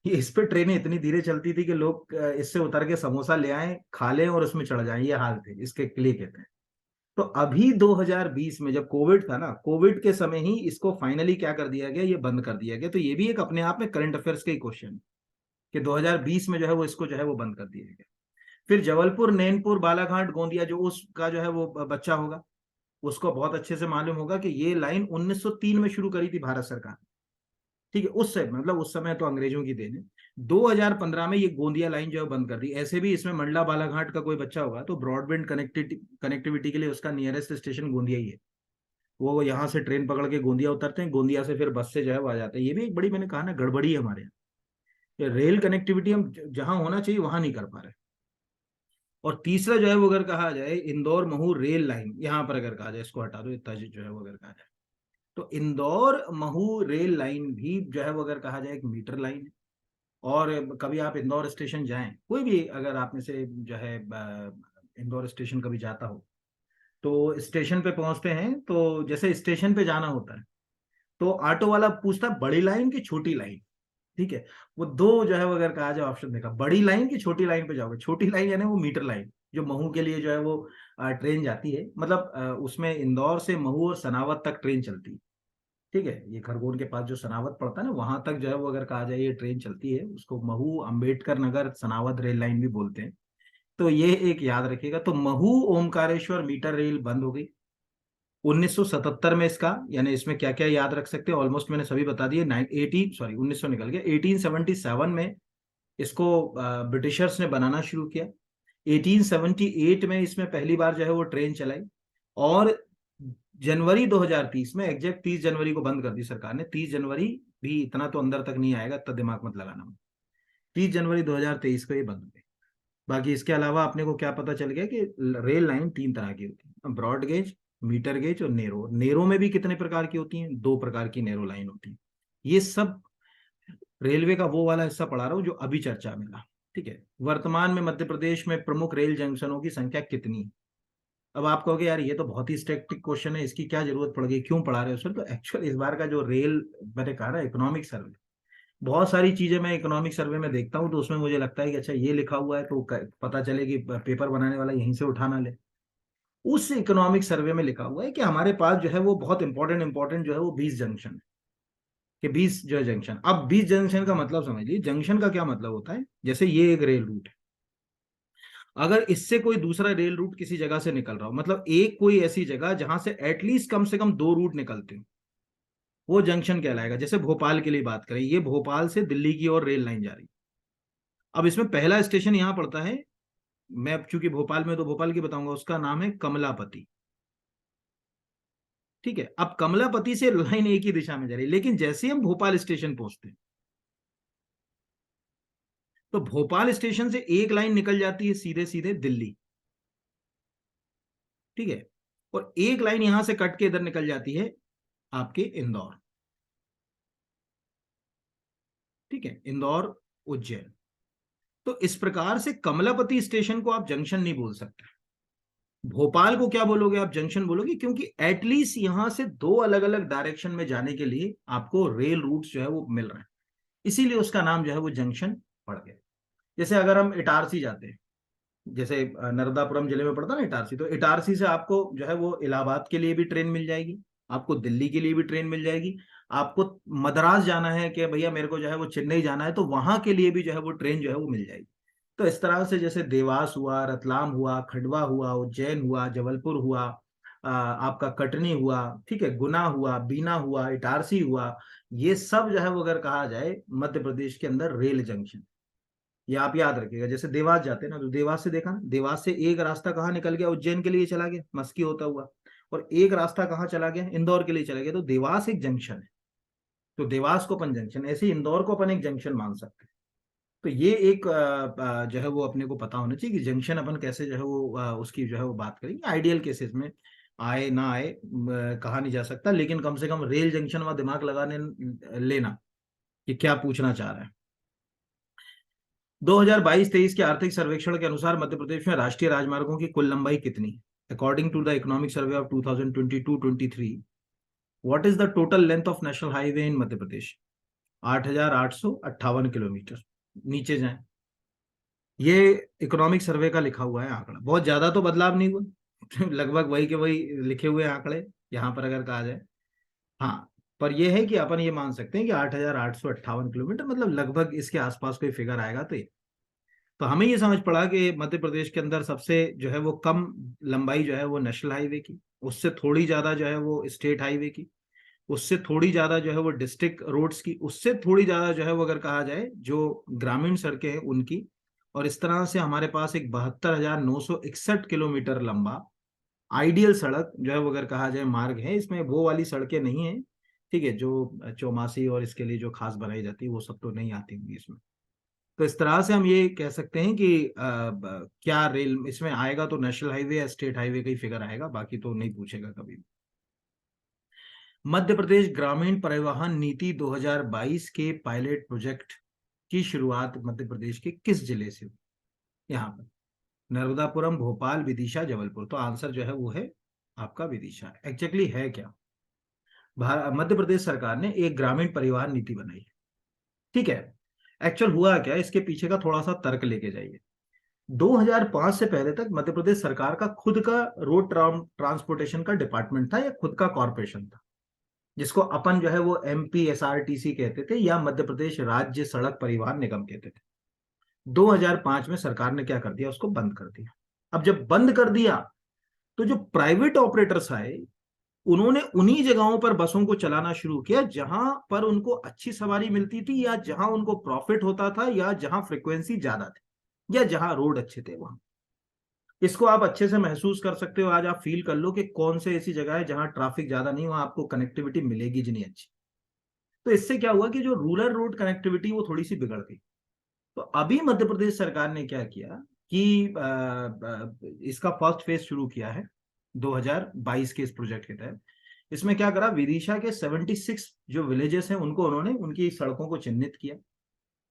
कि इस पे ट्रेनें इतनी धीरे चलती थी कि लोग इससे उतर के समोसा ले आए, खा लें और उसमें चढ़ जाएं, ये हाल थे, इसके लिए कहते हैं। तो अभी 2020 में जब कोविड था ना, कोविड के समय ही इसको फाइनली क्या कर दिया गया, ये बंद कर दिया गया। तो ये भी एक अपने आप में करंट अफेयर्स का ही क्वेश्चन है कि 2020 में जो है वो इसको जो है वो बंद कर दिया गया। फिर जबलपुर, नैनपुर, बालाघाट, गोंदिया, जो उसका जो है वो बच्चा होगा उसको बहुत अच्छे से मालूम होगा कि ये लाइन 1903 में शुरू करी थी भारत सरकार। ठीक है, उस समय मतलब उस समय तो अंग्रेजों की देन है। 2015 में ये गोंदिया लाइन जो है बंद कर दी। ऐसे भी इसमें मंडला बालाघाट का कोई बच्चा होगा तो ब्रॉडबैंड कनेक्टिविटी के लिए उसका नियरेस्ट स्टेशन गोंदिया ही है। वो यहाँ से ट्रेन पकड़ के गोंदिया उतरते हैं, गोंदिया से फिर बस से जो है वो आ जाते हैं। ये भी एक बड़ी, मैंने कहा ना, गड़बड़ी है हमारे यहाँ, रेल कनेक्टिविटी हम जहां होना चाहिए वहां नहीं कर पा रहे। और तीसरा जो है वो अगर कहा जाए इंदौर महू रेल लाइन, यहाँ पर अगर कहा जाए, इसको हटा दो, इतना जो है वो अगर कहा जाए तो इंदौर महू रेल लाइन भी जो है वो अगर कहा जाए एक मीटर लाइन है। और कभी आप इंदौर स्टेशन जाएं, कोई भी अगर आप में से जो है इंदौर स्टेशन कभी जाता हो, तो स्टेशन पे पहुंचते हैं तो जैसे स्टेशन पे जाना होता है तो ऑटो वाला पूछता है बड़ी लाइन की छोटी लाइन। ठीक है, वो दो जो है वो अगर कहा जाए ऑप्शन देखा, बड़ी लाइन की छोटी लाइन पे जाओगे। छोटी लाइन यानी वो मीटर लाइन जो महू के लिए जो है वो ट्रेन जाती है, मतलब उसमें इंदौर से महू और सनावत तक ट्रेन चलती है। ठीक है, ये खरगोन के पास जो सनावत पड़ता है ना, वहां तक जो है वो अगर कहा जाए ये ट्रेन चलती है, उसको महू अंबेडकर नगर सनावत रेल लाइन भी बोलते हैं। तो ये एक याद रखिएगा। तो महू ओमकारेश्वर मीटर रेल बंद हो गई 1977 में। इसका यानी इसमें क्या क्या याद रख सकते हैं, ऑलमोस्ट मैंने सभी बता दिए। 1900 निकल गया, 1877 में इसको ब्रिटिशर्स ने बनाना शुरू किया। 1878 में इसमें पहली बार जो है वो ट्रेन चलाई। और जनवरी 2030 में, एग्जैक्ट 30 जनवरी को बंद कर दी सरकार ने। 30 जनवरी भी इतना तो अंदर तक नहीं आएगा, इतना दिमाग मत लगाना। 30 जनवरी 2023 को ये बंद हो गई। बाकी इसके अलावा अपने को क्या पता चल गया कि रेल लाइन तीन तरह की होती है, ब्रॉड गेज, मीटर गेज और नेरो। नेरो में भी कितने प्रकार की होती हैं? 2 प्रकार की नेरो लाइन होती है। ये सब रेलवे का वो वाला हिस्सा पढ़ा रहा हूँ जो अभी चर्चा में था। ठीक है, वर्तमान में मध्य प्रदेश में प्रमुख रेल जंक्शनों की संख्या कितनी है? अब आप कहोगे यार ये तो बहुत ही स्टैटिक क्वेश्चन है, इसकी क्या जरूरत पड़ गई, क्यों पढ़ा रहे हो सर? तो एक्चुअल इस बार का जो रेल, मैंने कहा ना इकोनॉमिक सर्वे, बहुत सारी चीजें मैं इकोनॉमिक सर्वे में देखता हूँ तो उसमें मुझे लगता है कि अच्छा ये लिखा हुआ है तो पता चले कि पेपर बनाने वाला यहीं से उठाना ले। उस इकोनॉमिक सर्वे में लिखा हुआ है कि हमारे पास जो है वो बहुत इंपॉर्टेंट इंपॉर्टेंट जो है वो 20 जंक्शन है, कि 20 जो है जंक्शन। अब 20 जंक्शन का मतलब समझ लीजिए, जंक्शन का क्या मतलब होता है, जैसे ये एक रेल रूट है, अगर इससे कोई दूसरा रेल रूट किसी जगह से निकल रहा हो, मतलब एक कोई ऐसी जगह जहां से एटलीस्ट कम से कम 2 रूट निकलते हो, वो जंक्शन कहलाएगा। जैसे भोपाल के लिए बात करें, ये भोपाल से दिल्ली की ओर रेल लाइन जा रही है। अब इसमें पहला स्टेशन यहां पड़ता है, मैं अब चूंकि भोपाल में तो भोपाल की बताऊंगा, उसका नाम है कमलापति। ठीक है, अब कमलापति से लाइन एक ही दिशा में जा रही है, लेकिन जैसे हम भोपाल स्टेशन पहुंचते हैं तो भोपाल स्टेशन से एक लाइन निकल जाती है सीधे सीधे दिल्ली। ठीक है, और एक लाइन यहां से कट के इधर निकल जाती है आपके इंदौर। ठीक है, इंदौर, उज्जैन। तो इस प्रकार से कमलापति स्टेशन को आप जंक्शन नहीं बोल सकते। भोपाल को क्या बोलोगे आप? जंक्शन बोलोगे, क्योंकि एटलीस्ट यहां से 2 अलग अलग डायरेक्शन में जाने के लिए आपको रेल रूट्स जो है वो मिल रहे हैं, इसीलिए उसका नाम जो है वो जंक्शन पड़ गया। जैसे अगर हम इटारसी जाते हैं, जैसे नर्मदापुरम जिले में पड़ता है ना इटारसी, तो इटारसी से आपको जो है वो इलाहाबाद के लिए भी ट्रेन मिल जाएगी, आपको दिल्ली के लिए भी ट्रेन मिल जाएगी, आपको मद्रास जाना है कि भैया मेरे को जो है वो चेन्नई जाना है, तो वहां के लिए भी जो है वो ट्रेन जो है वो मिल जाएगी। तो इस तरह से जैसे देवास हुआ, रतलाम हुआ, खंडवा हुआ, उज्जैन हुआ, जबलपुर हुआ, आपका कटनी हुआ, ठीक है, गुना हुआ, बीना हुआ, इटारसी हुआ, ये सब जो है वो अगर कहा जाए मध्य प्रदेश के अंदर रेल जंक्शन। ये आप याद रखिएगा, जैसे देवास जाते हैं ना, तो देवास से देखा ना, देवास से एक रास्ता कहाँ निकल गया, उज्जैन के लिए चला गया मस्की होता हुआ, और एक रास्ता कहाँ चला गया, इंदौर के लिए चला गया। तो देवास एक जंक्शन है, तो देवास को अपन जंक्शन, ऐसे ही इंदौर को अपन एक जंक्शन मान सकते हैं। तो ये एक जो है वो अपने को पता होना चाहिए कि जंक्शन अपन कैसे जो है वो उसकी जो है वो बात करेंगे। आइडियल केसेस में आए ना आए कहा नहीं जा सकता, लेकिन कम से कम रेल जंक्शन में दिमाग लगाने लेना कि क्या पूछना चाह रहा है। 2022-23 के आर्थिक सर्वेक्षण के अनुसार मध्य प्रदेश में राष्ट्रीय राजमार्गों की कुल लंबाई कितनी है? According to the economic survey of 2022-23, what is the total length of national highway in Madhya Pradesh? 8,858 kilometre. नीचे जाएं, ये इकोनॉमिक सर्वे का लिखा हुआ है आंकड़ा, बहुत ज्यादा तो बदलाव नहीं हुआ लगभग वही के वही लिखे हुए आंकड़े यहाँ पर अगर कहा जाए। हाँ, पर यह है कि अपन ये मान सकते हैं कि 8,858 किलोमीटर, मतलब लगभग इसके आसपास कोई फिगर आएगा तो ये। तो हमें ये समझ पड़ा कि मध्य प्रदेश के अंदर सबसे जो है वो कम लंबाई जो है वो नेशनल हाईवे की, उससे थोड़ी ज्यादा जो है वो स्टेट हाईवे की, उससे थोड़ी ज्यादा जो है वो डिस्ट्रिक्ट रोड्स की, उससे थोड़ी ज्यादा जो है वो अगर कहा जाए जो ग्रामीण सड़कें हैं उनकी, और इस तरह से हमारे पास एक 72,961 किलोमीटर लंबा आइडियल सड़क जो है वो अगर कहा जाए मार्ग है। इसमें वो वाली सड़कें नहीं है, ठीक है, जो चौमासी और इसके लिए जो खास बनाई जाती है वो सब तो नहीं आती होंगी इसमें। तो इस तरह से हम ये कह सकते हैं कि क्या रेल इसमें आएगा तो नेशनल हाईवे या स्टेट हाईवे का ही फिगर आएगा, बाकी तो नहीं पूछेगा कभी भी। मध्य प्रदेश ग्रामीण परिवहन नीति 2022 के पायलट प्रोजेक्ट की शुरुआत मध्य प्रदेश के किस जिले से हुई? यहाँ पर नर्मदापुरम, भोपाल, विदिशा, जबलपुर। तो आंसर जो है वो है आपका विदिशा। एक्चुअली है क्या, मध्य प्रदेश सरकार ने एक ग्रामीण परिवहन नीति बनाई है। ठीक है, एक्चुअल हुआ क्या, इसके पीछे का थोड़ा सा तर्क लेके जाइए। 2005 से पहले तक मध्य प्रदेश सरकार का खुद का रोड ट्रांसपोर्टेशन का डिपार्टमेंट था या खुद का कॉरपोरेशन था, जिसको अपन जो है वो MPSRTC कहते थे या मध्य प्रदेश राज्य सड़क परिवहन निगम कहते थे। 2005 में सरकार ने क्या कर दिया, उसको बंद कर दिया। अब जब बंद कर दिया तो जो प्राइवेट ऑपरेटर्स आए, उन्होंने उन्हीं जगहों पर बसों को चलाना शुरू किया जहां पर उनको अच्छी सवारी मिलती थी, या जहां उनको प्रॉफिट होता था, या जहां फ्रिक्वेंसी ज्यादा थी, या जहां रोड अच्छे थे वहां। इसको आप अच्छे से महसूस कर सकते हो, आज आप फील कर लो कि कौन से ऐसी जगह है जहां ट्रैफिक ज्यादा नहीं, वहां आपको कनेक्टिविटी मिलेगी जी नहीं अच्छी। तो इससे क्या हुआ कि जो रूरल रोड कनेक्टिविटी वो थोड़ी सी बिगड़ गई। तो अभी मध्य प्रदेश सरकार ने क्या किया कि इसका फर्स्ट फेज शुरू किया है, 2022 के इस प्रोजेक्ट के तहत। इसमें क्या करा, विदिशा के 76 जो विलेजेस हैं उनको उन्होंने उनकी सड़कों को चिन्हित किया,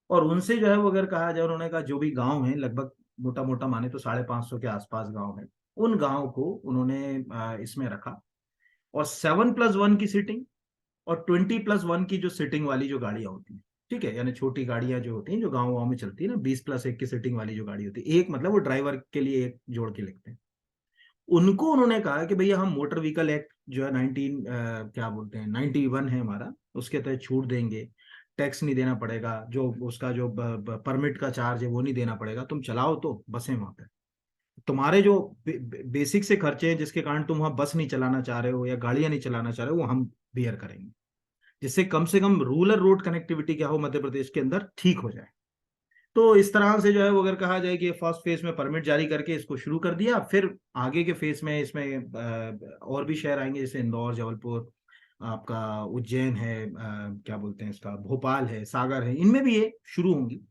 और उनसे जो है वो अगर कहा जाए, उन्होंने कहा जो भी गांव हैं, लगभग मोटा मोटा माने तो 550 के आसपास गांव हैं, उन गांव को उन्होंने इसमें रखा, और 7+1 की सीटिंग और 20+1 की जो सीटिंग वाली जो गाड़ियां होती हैं, ठीक है, यानी छोटी गाड़ियां जो होती हैं जो गाँव गाँव में चलती है ना, 20+1 की सीटिंग वाली जो गाड़ी होती है, एक मतलब वो ड्राइवर के लिए एक जोड़ के लिखते हैं, उनको उन्होंने कहा कि भैया हम मोटर व्हीकल एक्ट जो है क्या बोलते हैं 91 है हमारा, उसके तहत छूट देंगे, टैक्स नहीं देना पड़ेगा, जो उसका जो परमिट का चार्ज है वो नहीं देना पड़ेगा, तुम चलाओ तो बसें वहां पे, तुम्हारे जो बेसिक से खर्चे हैं जिसके कारण तुम वहां बस नहीं चलाना चाह रहे हो या गाड़ियां नहीं चलाना चाह रहे हो, वो हम बियर करेंगे, जिससे कम से कम रूरल रोड कनेक्टिविटी क्या हो मध्य प्रदेश के अंदर ठीक हो जाए। तो इस तरह से जो है वो अगर कहा जाए कि फर्स्ट फेज में परमिट जारी करके इसको शुरू कर दिया, फिर आगे के फेज में इसमें और भी शहर आएंगे, जैसे इंदौर, जबलपुर, आपका उज्जैन है, क्या बोलते हैं इसका, भोपाल है, सागर है, इनमें भी ये शुरू होंगी।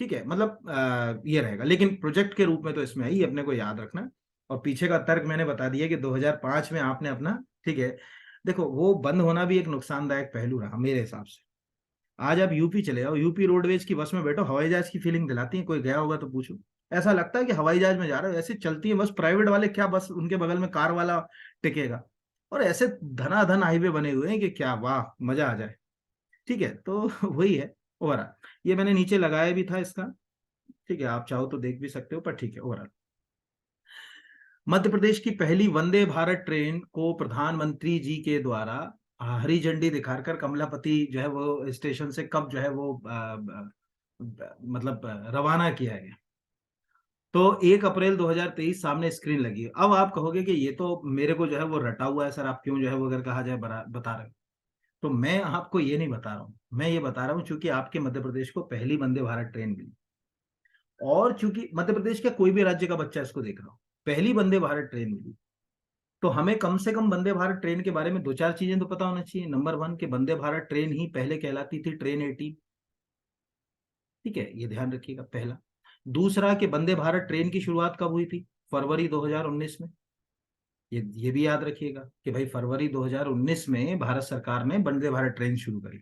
ठीक है, मतलब ये रहेगा, लेकिन प्रोजेक्ट के रूप में तो इसमें ही अपने को याद रखना। और पीछे का तर्क मैंने बता दिया कि 2005 में आपने अपना, ठीक है, देखो वो बंद होना भी एक नुकसानदायक पहलू रहा मेरे हिसाब से। आज आप यूपी चले जाओ, यूपी रोडवेज की बस में बैठो, हवाई जहाज की फीलिंग दिलाती है, कोई गया होगा तो पूछो, ऐसा लगता है कि हवाई जहाज में जा रहे हो, ऐसे चलती है बस, प्राइवेट वाले क्या, बस उनके बगल में कार वाला टिकेगा, और ऐसे धनाधन हाईवे बने हुए हैं कि क्या वाह, मजा आ जाए। ठीक है, तो वही है ओवरऑल। ये मैंने नीचे लगाया भी था इसका, ठीक है, आप चाहो तो देख भी सकते हो, पर ठीक है ओवरऑल। मध्य प्रदेश की पहली वंदे भारत ट्रेन को प्रधानमंत्री जी के द्वारा हरी झंडी दिखाकर कमलापति जो है वो स्टेशन से कब जो है वो मतलब रवाना किया गया। तो 1 अप्रैल 2023 सामने स्क्रीन लगी। अब आप कहोगे कि ये तो मेरे को जो है वो रटा हुआ है सर, आप क्यों जो है वो अगर कहा जाए बता रहे हो। तो मैं आपको ये नहीं बता रहा हूँ, मैं ये बता रहा हूँ चूंकि आपके मध्य प्रदेश को पहली वंदे भारत ट्रेन मिली, और चूंकि मध्य प्रदेश का कोई भी राज्य का बच्चा इसको देख रहा हो, पहली वंदे भारत ट्रेन मिली, तो हमें कम से कम वंदे भारत ट्रेन के बारे में दो चार चीजें तो पता होना चाहिए। नंबर 1 कि वंदे भारत ट्रेन ही पहले कहलाती थी ट्रेन 18, ठीक है, ये ध्यान रखिएगा पहला। दूसरा कि वंदे भारत ट्रेन की शुरुआत कब हुई थी, फरवरी 2019 में, ये भी याद रखिएगा कि भाई फरवरी 2019 में भारत सरकार ने वंदे भारत ट्रेन शुरू करी।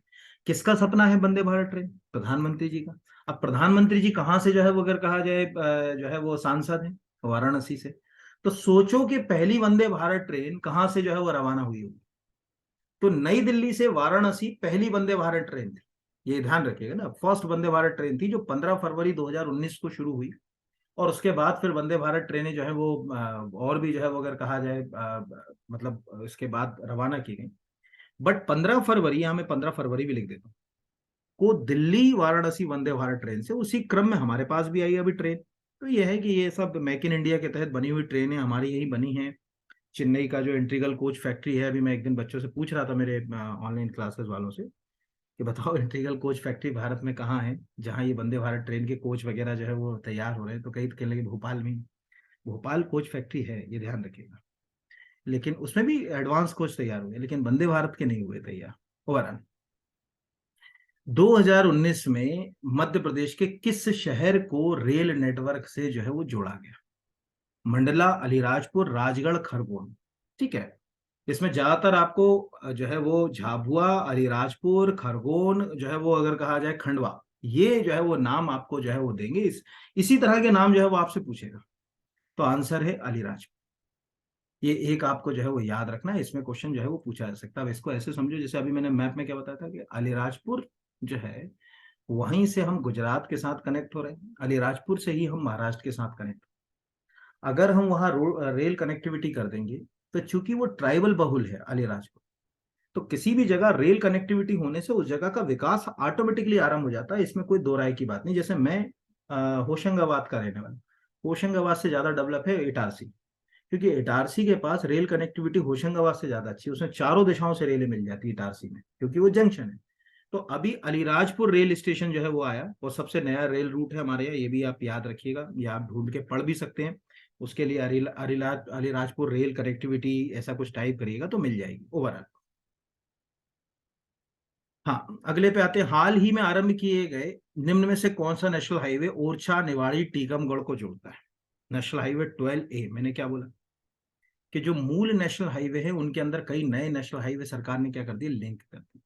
किसका सपना है वंदे भारत ट्रेन, प्रधानमंत्री जी का। अब प्रधानमंत्री जी कहाँ से जो है वो अगर कहा जाए जो है वो सांसद है, वाराणसी से। तो सोचो कि पहली वंदे भारत ट्रेन कहाँ से जो है वो रवाना हुई होगी। तो नई दिल्ली से वाराणसी पहली वंदे भारत ट्रेन थी, ये ध्यान रखिएगा ना, फर्स्ट वंदे भारत ट्रेन थी जो 15 फरवरी 2019 को शुरू हुई। और उसके बाद फिर वंदे भारत ट्रेनें जो है वो और भी जो है वो अगर कहा जाए मतलब इसके बाद रवाना की गई। बट 15 फरवरी, यहाँ मैं 15 फरवरी भी लिख देता हूँ, को दिल्ली वाराणसी वंदे भारत ट्रेन से उसी क्रम में हमारे पास भी आई अभी ट्रेन। तो ये है कि ये सब मेक इन इंडिया के तहत बनी हुई ट्रेनें हमारी यही बनी हैं। चेन्नई का जो इंटीग्रल कोच फैक्ट्री है, अभी मैं एक दिन बच्चों से पूछ रहा था, मेरे ऑनलाइन क्लासेस वालों से, कि बताओ इंटीग्रल कोच फैक्ट्री भारत में कहाँ है जहाँ ये वंदे भारत ट्रेन के कोच वगैरह जो है वो तैयार हो रहे हैं। तो कई कहने लगे भोपाल में। भोपाल कोच फैक्ट्री है, ये ध्यान रखिएगा, लेकिन उसमें भी एडवांस कोच तैयार हुए, लेकिन वंदे भारत के नहीं हुए तैयार। ओवरऑल 2019 में मध्य प्रदेश के किस शहर को रेल नेटवर्क से जो है वो जोड़ा गया, मंडला, अलीराजपुर, राजगढ़, खरगोन। ठीक है, इसमें ज्यादातर आपको जो है वो झाबुआ, अलीराजपुर, खरगोन जो है वो अगर कहा जाए खंडवा, ये जो है वो नाम आपको जो है वो देंगे, इसी तरह के नाम जो है वो आपसे पूछेगा। तो आंसर है अलीराजपुर। ये एक आपको जो है वो याद रखना है, इसमें क्वेश्चन जो है वो पूछा जा सकता है। अब इसको ऐसे समझो जैसे अभी मैंने मैप में क्या बताया था कि अलीराजपुर जो है, वहीं से हम गुजरात के साथ कनेक्ट हो रहे हैं, अलीराजपुर से ही हम महाराष्ट्र के साथ कनेक्ट। अगर हम वहां रेल कनेक्टिविटी कर देंगे, तो चूंकि वो ट्राइबल बहुल है अलीराजपुर, तो किसी भी जगह रेल कनेक्टिविटी होने से उस जगह का विकास ऑटोमेटिकली आरंभ हो जाता है, इसमें कोई दो राय की बात नहीं। जैसे मैं होशंगाबाद का रहने वाला, होशंगाबाद से ज्यादा डेवलप है इटारसी, क्योंकि इटारसी के पास रेल कनेक्टिविटी होशंगाबाद से ज्यादा अच्छी है, उसमें चारों दिशाओं से रेलें मिल जाती है इटारसी में, क्योंकि वो जंक्शन है। तो अभी अलीराजपुर रेल स्टेशन जो है वो आया, और सबसे नया रेल रूट है हमारे यहाँ, ये भी आप याद रखिएगा, ये आप ढूंढ के पढ़ भी सकते हैं। उसके लिए अलीराजपुर रेल कनेक्टिविटी ऐसा कुछ टाइप करिएगा तो मिल जाएगी ओवरऑल। हाँ, अगले पे आते हैं। हाल ही में आरंभ किए गए निम्न में से कौन सा नेशनल हाईवे ओरछा, निवाड़ी, टीकमगढ़ को जोड़ता है। नेशनल हाईवे 12A, मैंने क्या बोला, कि जो मूल नेशनल हाईवे है उनके अंदर कई नए नेशनल हाईवे सरकार ने क्या कर दिए, लिंक कर दिए।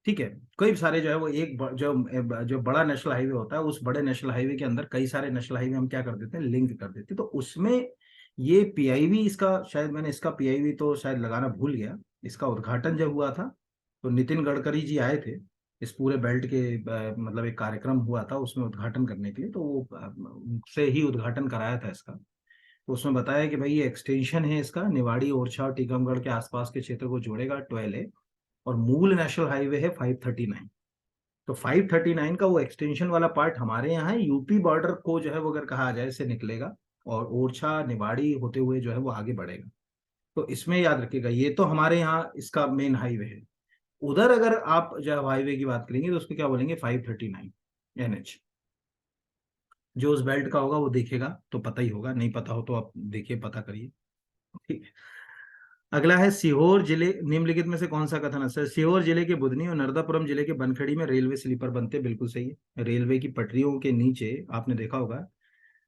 ठीक है, कई सारे जो है वो जो बड़ा नेशनल हाईवे होता है, उस बड़े नेशनल हाईवे के अंदर कई सारे नेशनल हाईवे हम क्या कर देते हैं, लिंक कर देते हैं। तो उसमें ये पीआईवी, इसका शायद मैंने इसका पीआईवी तो शायद लगाना भूल गया। इसका उद्घाटन जब हुआ था तो नितिन गडकरी जी आए थे, इस पूरे बेल्ट के मतलब एक कार्यक्रम हुआ था उसमें उद्घाटन करने के लिए, तो वो उनसे ही उद्घाटन कराया था इसका। तो उसमें बताया कि भाई ये एक्सटेंशन है इसका, निवाड़ी, ओरछा और टीकमगढ़ के आसपास के क्षेत्र को जोड़ेगा, 12 है। और मूल नेशनल हाईवे है 539। तो 539 का वो एक्सटेंशन वाला पार्ट हमारे यहाँ है, यूपी बॉर्डर को जो है वो अगर कहा जाए से निकलेगा, और ओरछा निवाड़ी होते हुए जो है वो आगे बढ़ेगा। तो इसमें याद रखिएगा, ये तो हमारे यहाँ इसका मेन हाईवे है। उधर अगर आप जो हाईवे की बात करेंगे तो उसको क्या बोलेंगे, 539 NH। जो उस बेल्ट का होगा वो देखेगा तो पता ही होगा, नहीं पता हो तो आप देखिए, पता करिए। ठीक है। अगला है सीहोर जिले, निम्नलिखित में से कौन सा कथन है? सीहोर जिले के बुधनी और नर्मदापुरम जिले के बनखड़ी में रेलवे स्लीपर बनते, बिल्कुल सही है। रेलवे की पटरियों के नीचे आपने देखा होगा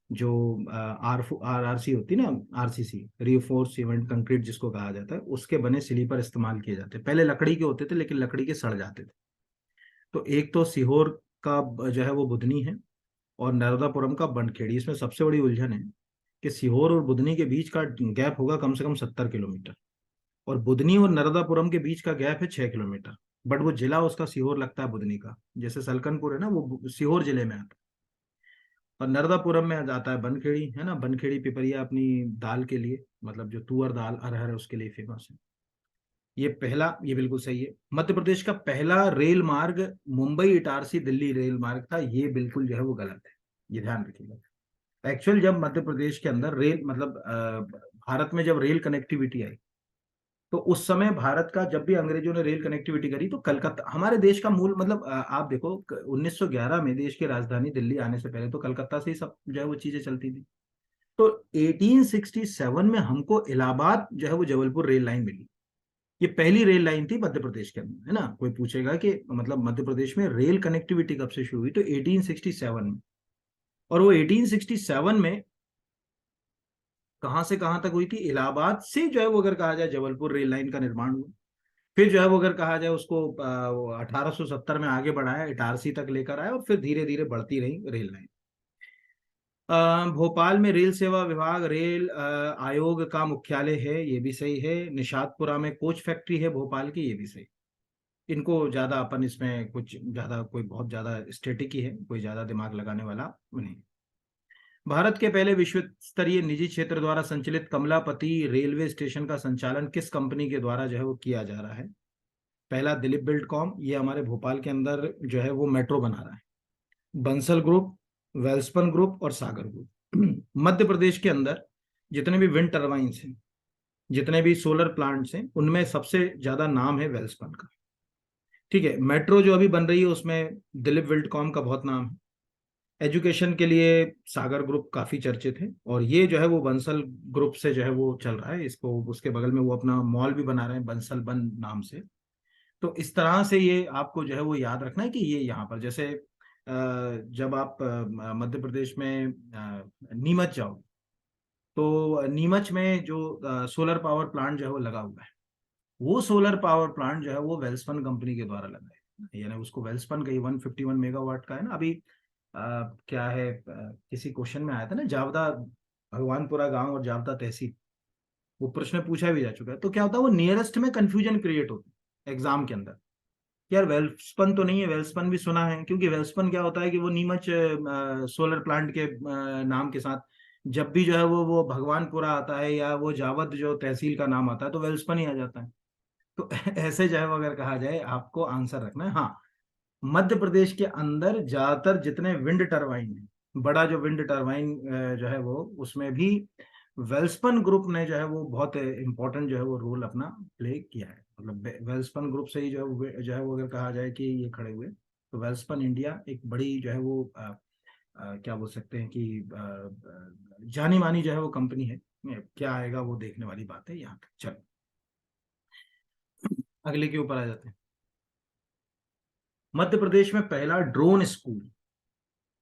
जो RRC होती ना, RCC, रीफोर्स सीमेंट कंक्रीट जिसको कहा जाता है, उसके बने स्लीपर इस्तेमाल किए जाते हैं। पहले लकड़ी के होते थे लेकिन लकड़ी के सड़ जाते थे। तो एक तो सीहोर का जो है वो बुधनी है, और नर्मदापुरम का बनखेड़ी। इसमें सबसे बड़ी उलझन है कि सीहोर और बुधनी के बीच का गैप होगा कम से कम 70 किलोमीटर, और बुधनी और नर्मदापुरम के बीच का गैप है 6 किलोमीटर। बट वो जिला उसका सीहोर लगता है बुधनी का, जैसे सलकनपुर है ना वो सीहोर जिले में आता है, और नर्मदापुरम में जाता है बनखेड़ी, है ना। बनखेड़ी पिपरिया अपनी दाल के लिए, मतलब जो तुअर दाल अरहर है उसके लिए फेमस है। ये पहला, ये बिल्कुल सही है। मध्य प्रदेश का पहला रेल मार्ग मुंबई इटारसी दिल्ली रेल मार्ग था, ये बिल्कुल जो है वो गलत है, ये ध्यान रखिएगा। एक्चुअल जब मध्य प्रदेश के अंदर रेल, मतलब भारत में जब रेल कनेक्टिविटी आई, तो उस समय भारत का जब भी अंग्रेजों ने रेल कनेक्टिविटी करी तो कलकत्ता, हमारे देश का मूल, मतलब आप देखो 1911 में देश की राजधानी दिल्ली आने से पहले तो कलकत्ता से ही सब जो है वो चीजें चलती थी। तो 1867 में हमको इलाहाबाद जो है वो जबलपुर रेल लाइन मिली। ये पहली रेल लाइन थी मध्य प्रदेश के अंदर, है ना। कोई पूछेगा कि मतलब मध्य प्रदेश में रेल कनेक्टिविटी कब से शुरू हुई, तो 1867 में। और वो 1867 में कहां से कहां तक हुई थी, इलाहाबाद से जो है वो अगर कहा जाए जबलपुर रेल लाइन का निर्माण हुआ। फिर जो है वो अगर कहा जाए उसको 1870 में आगे बढ़ाया, इटारसी तक लेकर आया, और फिर धीरे धीरे बढ़ती रही रेल लाइन। भोपाल में रेल सेवा विभाग रेल आयोग का मुख्यालय है, ये भी सही है। निशातपुरा में कोच फैक्ट्री है भोपाल की, ये भी सही। इनको ज्यादा अपन इसमें कुछ ज्यादा, कोई बहुत ज्यादा स्टेटिक ही है, कोई ज्यादा दिमाग लगाने वाला नहीं। भारत के पहले विश्व स्तरीय निजी क्षेत्र द्वारा संचालित कमलापति रेलवे स्टेशन का संचालन किस कंपनी के द्वारा जो है वो किया जा रहा है? पहला दिलीप बिल्डकॉन, ये हमारे भोपाल के अंदर जो है वो मेट्रो बना रहा है। बंसल ग्रुप, वेल्सपन ग्रुप और सागर ग्रुप। मध्य प्रदेश के अंदर जितने भी विंड टर्बाइंस हैं, जितने भी सोलर प्लांट्स हैं, उनमें सबसे ज्यादा नाम है वेल्सपन का। ठीक है, मेट्रो जो अभी बन रही है उसमें दिलीप बिल्डकॉन का बहुत नाम है। एजुकेशन के लिए सागर ग्रुप काफी चर्चित है, और ये जो है वो बंसल ग्रुप से जो है वो चल रहा है, इसको उसके बगल में वो अपना मॉल भी बना रहे हैं बंसल बन नाम से। तो इस तरह से ये आपको जो है वो याद रखना है कि ये यहाँ पर जैसे जब आप मध्य प्रदेश में नीमच जाओ, तो नीमच में जो सोलर पावर प्लांट जो है वो लगा हुआ है, वो सोलर पावर प्लांट जो है वो वेल्सपन कंपनी के द्वारा लगा है। यानी उसको वेल्सपन का 151 मेगावाट का है ना। अभी क्या है, किसी क्वेश्चन में आया था ना, जावदा भगवानपुरा गांव और जावदा तहसील, वो प्रश्न पूछा भी जा चुका है। तो क्या होता है, वो नियरेस्ट में कंफ्यूजन क्रिएट होती है एग्जाम के अंदर। यार वेल्सपन तो नहीं है, वेल्सपन भी सुना है, क्योंकि वेल्सपन क्या होता है कि वो नीमच सोलर प्लांट के नाम के साथ जब भी जो है वो भगवानपुरा आता है या वो जावद जो तहसील का नाम आता है तो वेल्सपन ही आ जाता है। तो ऐसे जो है वो अगर कहा जाए आपको आंसर रखना है। हाँ, मध्य प्रदेश के अंदर ज्यादातर जितने विंड टरबाइन है, बड़ा जो विंड टरबाइन जो है वो, उसमें भी वेल्सपन ग्रुप ने जो है वो बहुत इंपॉर्टेंट जो है वो रोल अपना प्ले किया है। मतलब वेल्सपन ग्रुप से ही जो है वो अगर कहा जाए कि ये खड़े हुए, तो वेल्सपन इंडिया एक बड़ी जो है वो क्या बोल सकते हैं कि जानी मानी जो है वो कंपनी है। क्या आएगा वो देखने वाली बात है यहाँ तक। चलो अगले के ऊपर आ जाते हैं। मध्य प्रदेश में पहला ड्रोन स्कूल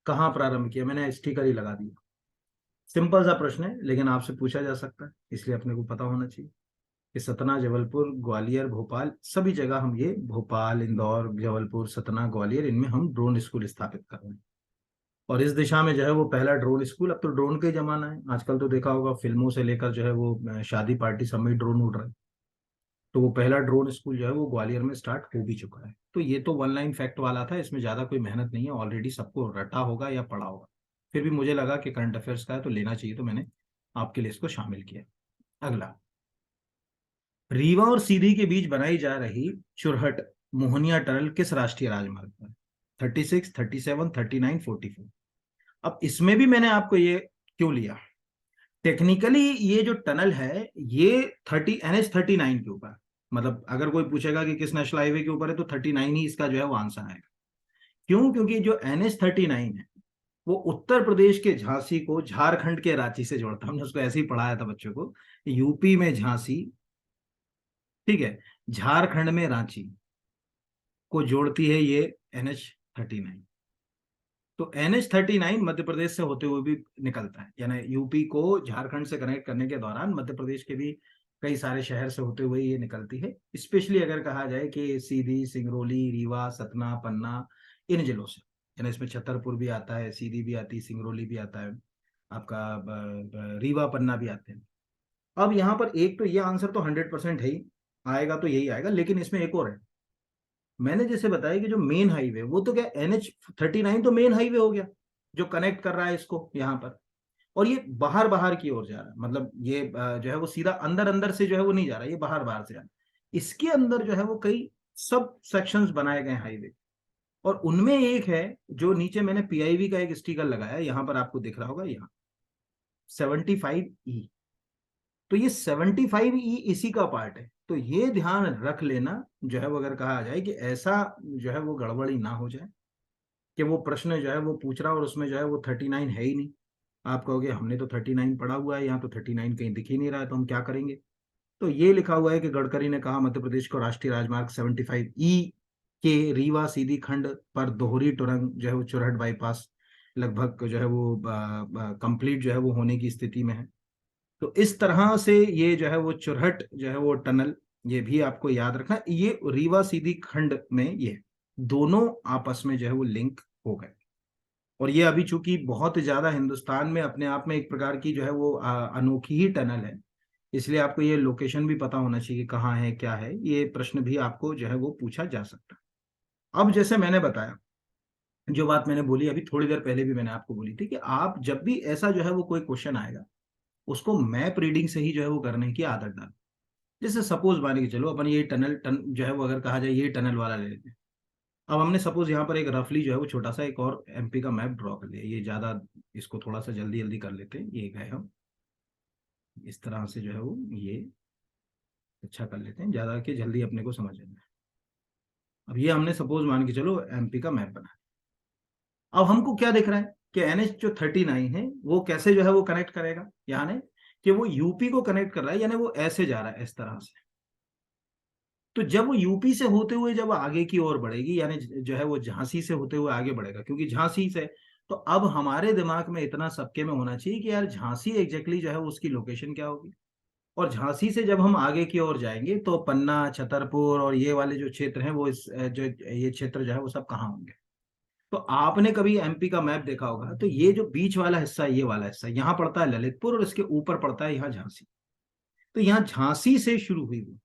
कहाँ प्रारंभ किया? मैंने स्टिकर ही लगा दिया। सिंपल सा प्रश्न है, लेकिन आपसे पूछा जा सकता है, इसलिए अपने को पता होना चाहिए कि सतना, जबलपुर, ग्वालियर, भोपाल, सभी जगह हम ये भोपाल, इंदौर, जबलपुर, सतना, ग्वालियर, इनमें हम ड्रोन स्कूल स्थापित कर रहे हैं। और इस दिशा में जो है वो पहला ड्रोन स्कूल, अब तो ड्रोन का ही जमाना है, आजकल तो देखा होगा फिल्मों से लेकर जो है वो शादी पार्टी सब में ड्रोन उड़ रहा है। तो वो पहला ड्रोन स्कूल जो है वो ग्वालियर में स्टार्ट हो भी चुका है। तो ये तो वन लाइन फैक्ट वाला था, इसमें ज्यादा कोई मेहनत नहीं है, ऑलरेडी सबको रटा होगा या पढ़ा होगा। फिर भी मुझे लगा कि करंट अफेयर्स का है तो लेना चाहिए, तो मैंने आपके लिए इसको शामिल किया। अगला, रीवा और सीधी के बीच बनाई जा रही चुरहट मोहनिया टनल किस राष्ट्रीय राजमार्ग पर? 36, 37, 39, 44। अब इसमें भी मैंने आपको ये क्यों लिया, टेक्निकली ये जो टनल है ये 30 NH 39 के ऊपर, मतलब अगर कोई पूछेगा कि किस नेशनल हाईवे के ऊपर है तो 39 ही इसका जो है वो आंसर आएगा। क्यों? क्योंकि जो NH 39 है वो उत्तर प्रदेश के झांसी को झारखंड के रांची से जोड़ता है। हमने उसको ऐसे ही पढ़ाया था बच्चों को, यूपी में झांसी, ठीक है, झारखंड में रांची को जोड़ती है ये NH 39। तो NH 39 मध्य प्रदेश से होते हुए भी निकलता है, यानी यूपी को झारखंड से कनेक्ट करने के दौरान मध्य प्रदेश के भी कई सारे शहर से होते हुए ये निकलती है। स्पेशली अगर कहा जाए कि सीधी, सिंगरौली, रीवा, सतना, पन्ना, इन जिलों से, यानी इसमें छतरपुर भी आता है, सीधी भी आती है, सिंगरौली भी आता है, आपका रीवा, पन्ना भी आते हैं। अब यहाँ पर एक तो ये आंसर तो 100% है ही, आएगा तो यही आएगा, लेकिन इसमें एक और है। मैंने जैसे बताया कि जो मेन हाईवे वो तो क्या, NH 39 तो मेन हाईवे हो गया जो कनेक्ट कर रहा है इसको यहाँ पर, और ये बाहर बाहर की ओर जा रहा है, मतलब ये जो है वो सीधा अंदर अंदर से जो है वो नहीं जा रहा, ये बाहर बाहर से जा रहा है। इसके अंदर जो है वो कई सब सेक्शंस बनाए गए हाईवे, और उनमें एक है जो नीचे मैंने PIV का एक स्टिकर लगाया, यहाँ पर आपको दिख रहा होगा, यहाँ 75E। तो ये 75E इसी का पार्ट है। तो ये ध्यान रख लेना जो है वो, अगर कहा जाए कि ऐसा जो है वो गड़बड़ी ना हो जाए कि वो प्रश्न जो है वो पूछ रहा और उसमें जो है वो 39 है ही नहीं, आप कहोगे हमने तो 39 पढ़ा हुआ है, यहाँ तो 39 कहीं दिख ही नहीं रहा है, तो हम क्या करेंगे? तो ये लिखा हुआ है कि गडकरी ने कहा मध्य प्रदेश को राष्ट्रीय राजमार्ग 75E के रीवा सीधी खंड पर दोहरी टुरंग जो है वो चुरहट बाईपास लगभग जो है वो कंप्लीट जो है वो होने की स्थिति में है। तो इस तरह से ये जो है वो चुरहट जो है वो टनल, ये भी आपको याद रखना, ये रीवा सीधी खंड में ये दोनों आपस में जो है वो लिंक हो गए। और ये अभी चूंकि बहुत ज्यादा हिंदुस्तान में अपने आप में एक प्रकार की जो है वो अनोखी ही टनल है, इसलिए आपको ये लोकेशन भी पता होना चाहिए कहाँ है क्या है, ये प्रश्न भी आपको जो है वो पूछा जा सकता है। अब जैसे मैंने बताया, जो बात मैंने बोली अभी थोड़ी देर पहले भी मैंने आपको बोली थी कि आप जब भी ऐसा जो है वो कोई क्वेश्चन आएगा, उसको मैप रीडिंग से ही जो है वो करने की आदत डाल। जैसे सपोज मान के चलो अपन ये जो है वो अगर कहा जाए ये टनल वाला ले लेते हैं। अब हमने सपोज यहाँ पर एक रफली जो है वो छोटा सा एक और MP का मैप ड्रॉ कर लिया, ये ज्यादा, इसको थोड़ा सा जल्दी जल्दी कर लेते हैं, ये गए हम इस तरह से जो है वो ये अच्छा कर लेते हैं, ज्यादा कि जल्दी अपने को समझ लेना है। अब ये हमने सपोज मान के चलो MP का मैप बना। अब हमको क्या दिख रहा है कि NH जो 39 है वो कैसे जो है वो कनेक्ट करेगा, यानी कि वो यूपी को कनेक्ट कर रहा है, यानी वो ऐसे जा रहा है इस तरह से। तो जब वो यूपी से होते हुए जब आगे की ओर बढ़ेगी, यानी जो है वो झांसी से होते हुए आगे बढ़ेगा, क्योंकि झांसी से, तो अब हमारे दिमाग में इतना सबके में होना चाहिए कि यार झांसी एग्जैक्टली जो है उसकी लोकेशन क्या होगी। और झांसी से जब हम आगे की ओर जाएंगे तो पन्ना, छतरपुर और ये वाले जो क्षेत्र हैं वो इस जो ये क्षेत्र जो है वो सब कहाँ होंगे। तो आपने कभी MP का मैप देखा होगा, तो ये जो बीच वाला हिस्सा, ये वाला हिस्सा यहाँ पड़ता है ललितपुर, और इसके ऊपर पड़ता है यहाँ झांसी। तो यहाँ झांसी से शुरू हुई वो।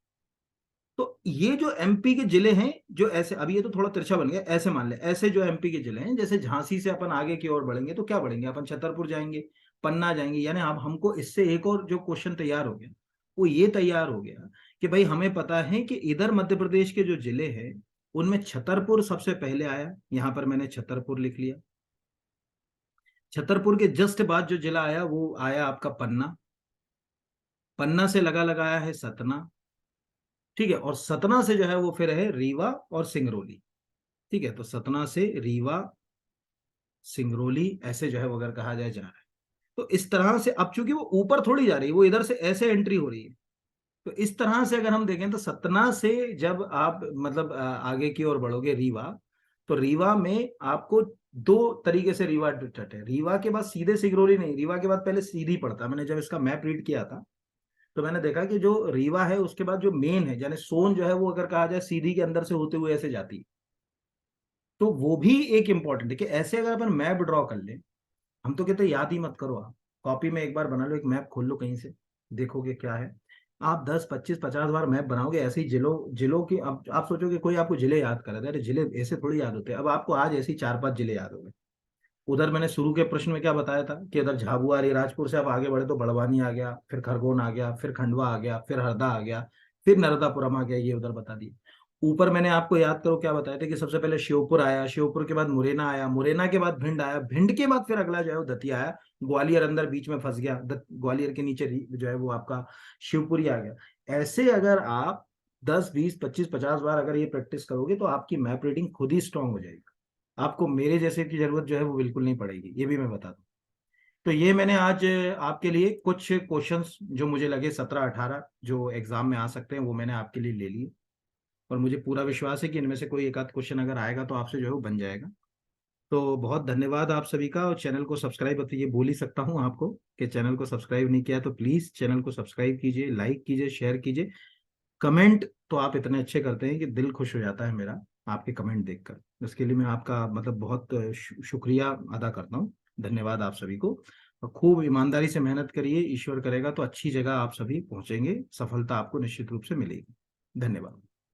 तो ये जो MP के जिले हैं जो ऐसे, अभी ये तो थोड़ा तिरछा बन गया, ऐसे मान ले, ऐसे जो MP के जिले हैं, जैसे झांसी से अपन आगे की ओर बढ़ेंगे तो क्या बढ़ेंगे, अपन छतरपुर जाएंगे, पन्ना जाएंगे, यानी अब हमको इससे एक और जो क्वेश्चन तैयार हो गया वो ये तैयार हो गया कि भाई हमें पता है कि इधर मध्य प्रदेश के जो जिले हैं उनमें छतरपुर सबसे पहले आया, यहां पर मैंने छतरपुर लिख लिया। छतरपुर के जस्ट बाद जो जिला आया वो आया आपका पन्ना, पन्ना से लगा लगाया है सतना, ठीक है, और सतना से जो है वो फिर है रीवा और सिंगरौली, ठीक है। तो सतना से रीवा, सिंगरौली, ऐसे जो है वो अगर कहा जाए जा रहा है। तो इस तरह से अब चूंकि वो ऊपर थोड़ी जा रही है, वो इधर से ऐसे एंट्री हो रही है, तो इस तरह से अगर हम देखें तो सतना से जब आप मतलब आगे की ओर बढ़ोगे रीवा, तो रीवा में आपको दो तरीके से रीवा तट है। रीवा के बाद सीधे सिगरौली नहीं, रीवा के बाद पहले सीधी पड़ता है। मैंने जब इसका मैप रीड किया था तो मैंने देखा कि जो रीवा है उसके बाद जो मेन है, यानी सोन जो है वो अगर कहा जाए सीधी के अंदर से होते हुए ऐसे जाती है, तो वो भी एक इंपॉर्टेंट है कि ऐसे अगर अपन मैप ड्रॉ कर ले। हम तो कहते हैं याद ही मत करो, आप कॉपी में एक बार बना लो, एक मैप खोल लो कहीं से, देखोगे क्या है। आप 10 25 50 बार मैप बनाओगे ऐसे ही जिलों जिलों की। अब आप सोचोगे कोई आपको जिले याद कर रहा है, अरे जिले ऐसे थोड़ी याद होते हैं। अब आपको आज ऐसे ही 4 5 जिले याद हो गए। उधर मैंने शुरू के प्रश्न में क्या बताया था कि इधर झाबुआ अलीराजपुर से आप आगे बढ़े तो बड़वानी आ गया, फिर खरगोन आ गया, फिर खंडवा आ गया, फिर हरदा आ गया, फिर नर्मदापुरम आ गया, ये उधर बता दिए। ऊपर मैंने आपको याद करो क्या बताया था कि सबसे पहले श्योपुर आया, श्योपुर के बाद मुरैना आया, मुरैना के बाद भिंड आया, भिंड के बाद फिर अगला जो है वो दतिया आया, ग्वालियर अंदर बीच में फंस गया, ग्वालियर के नीचे जो है वो आपका शिवपुरी आ गया। ऐसे अगर आप 10 20 25 50 बार अगर ये प्रैक्टिस करोगे तो आपकी मैप रीडिंग खुद ही स्ट्रांग हो जाएगी। आपको मेरे जैसे की जरूरत जो है वो बिल्कुल नहीं पड़ेगी, ये भी मैं बता दूं। तो ये मैंने आज आपके लिए कुछ क्वेश्चंस जो मुझे लगे 17 18 जो एग्जाम में आ सकते हैं वो मैंने आपके लिए ले लिए। और मुझे पूरा विश्वास है कि इनमें से कोई एक आध क्वेश्चन अगर आएगा तो आपसे जो है वो बन जाएगा। तो बहुत धन्यवाद आप सभी का। और चैनल को सब्सक्राइब, अब तो ये बोल ही सकता हूँ आपको कि चैनल को सब्सक्राइब नहीं किया तो प्लीज चैनल को सब्सक्राइब कीजिए, लाइक कीजिए, शेयर कीजिए। कमेंट तो आप इतने अच्छे करते हैं कि दिल खुश हो जाता है मेरा आपके कमेंट देखकर। इसके लिए मैं आपका मतलब बहुत शुक्रिया अदा करता हूँ। धन्यवाद आप सभी को। और खूब ईमानदारी से मेहनत करिए, ईश्वर करेगा तो अच्छी जगह आप सभी पहुंचेंगे, सफलता आपको निश्चित रूप से मिलेगी। धन्यवाद।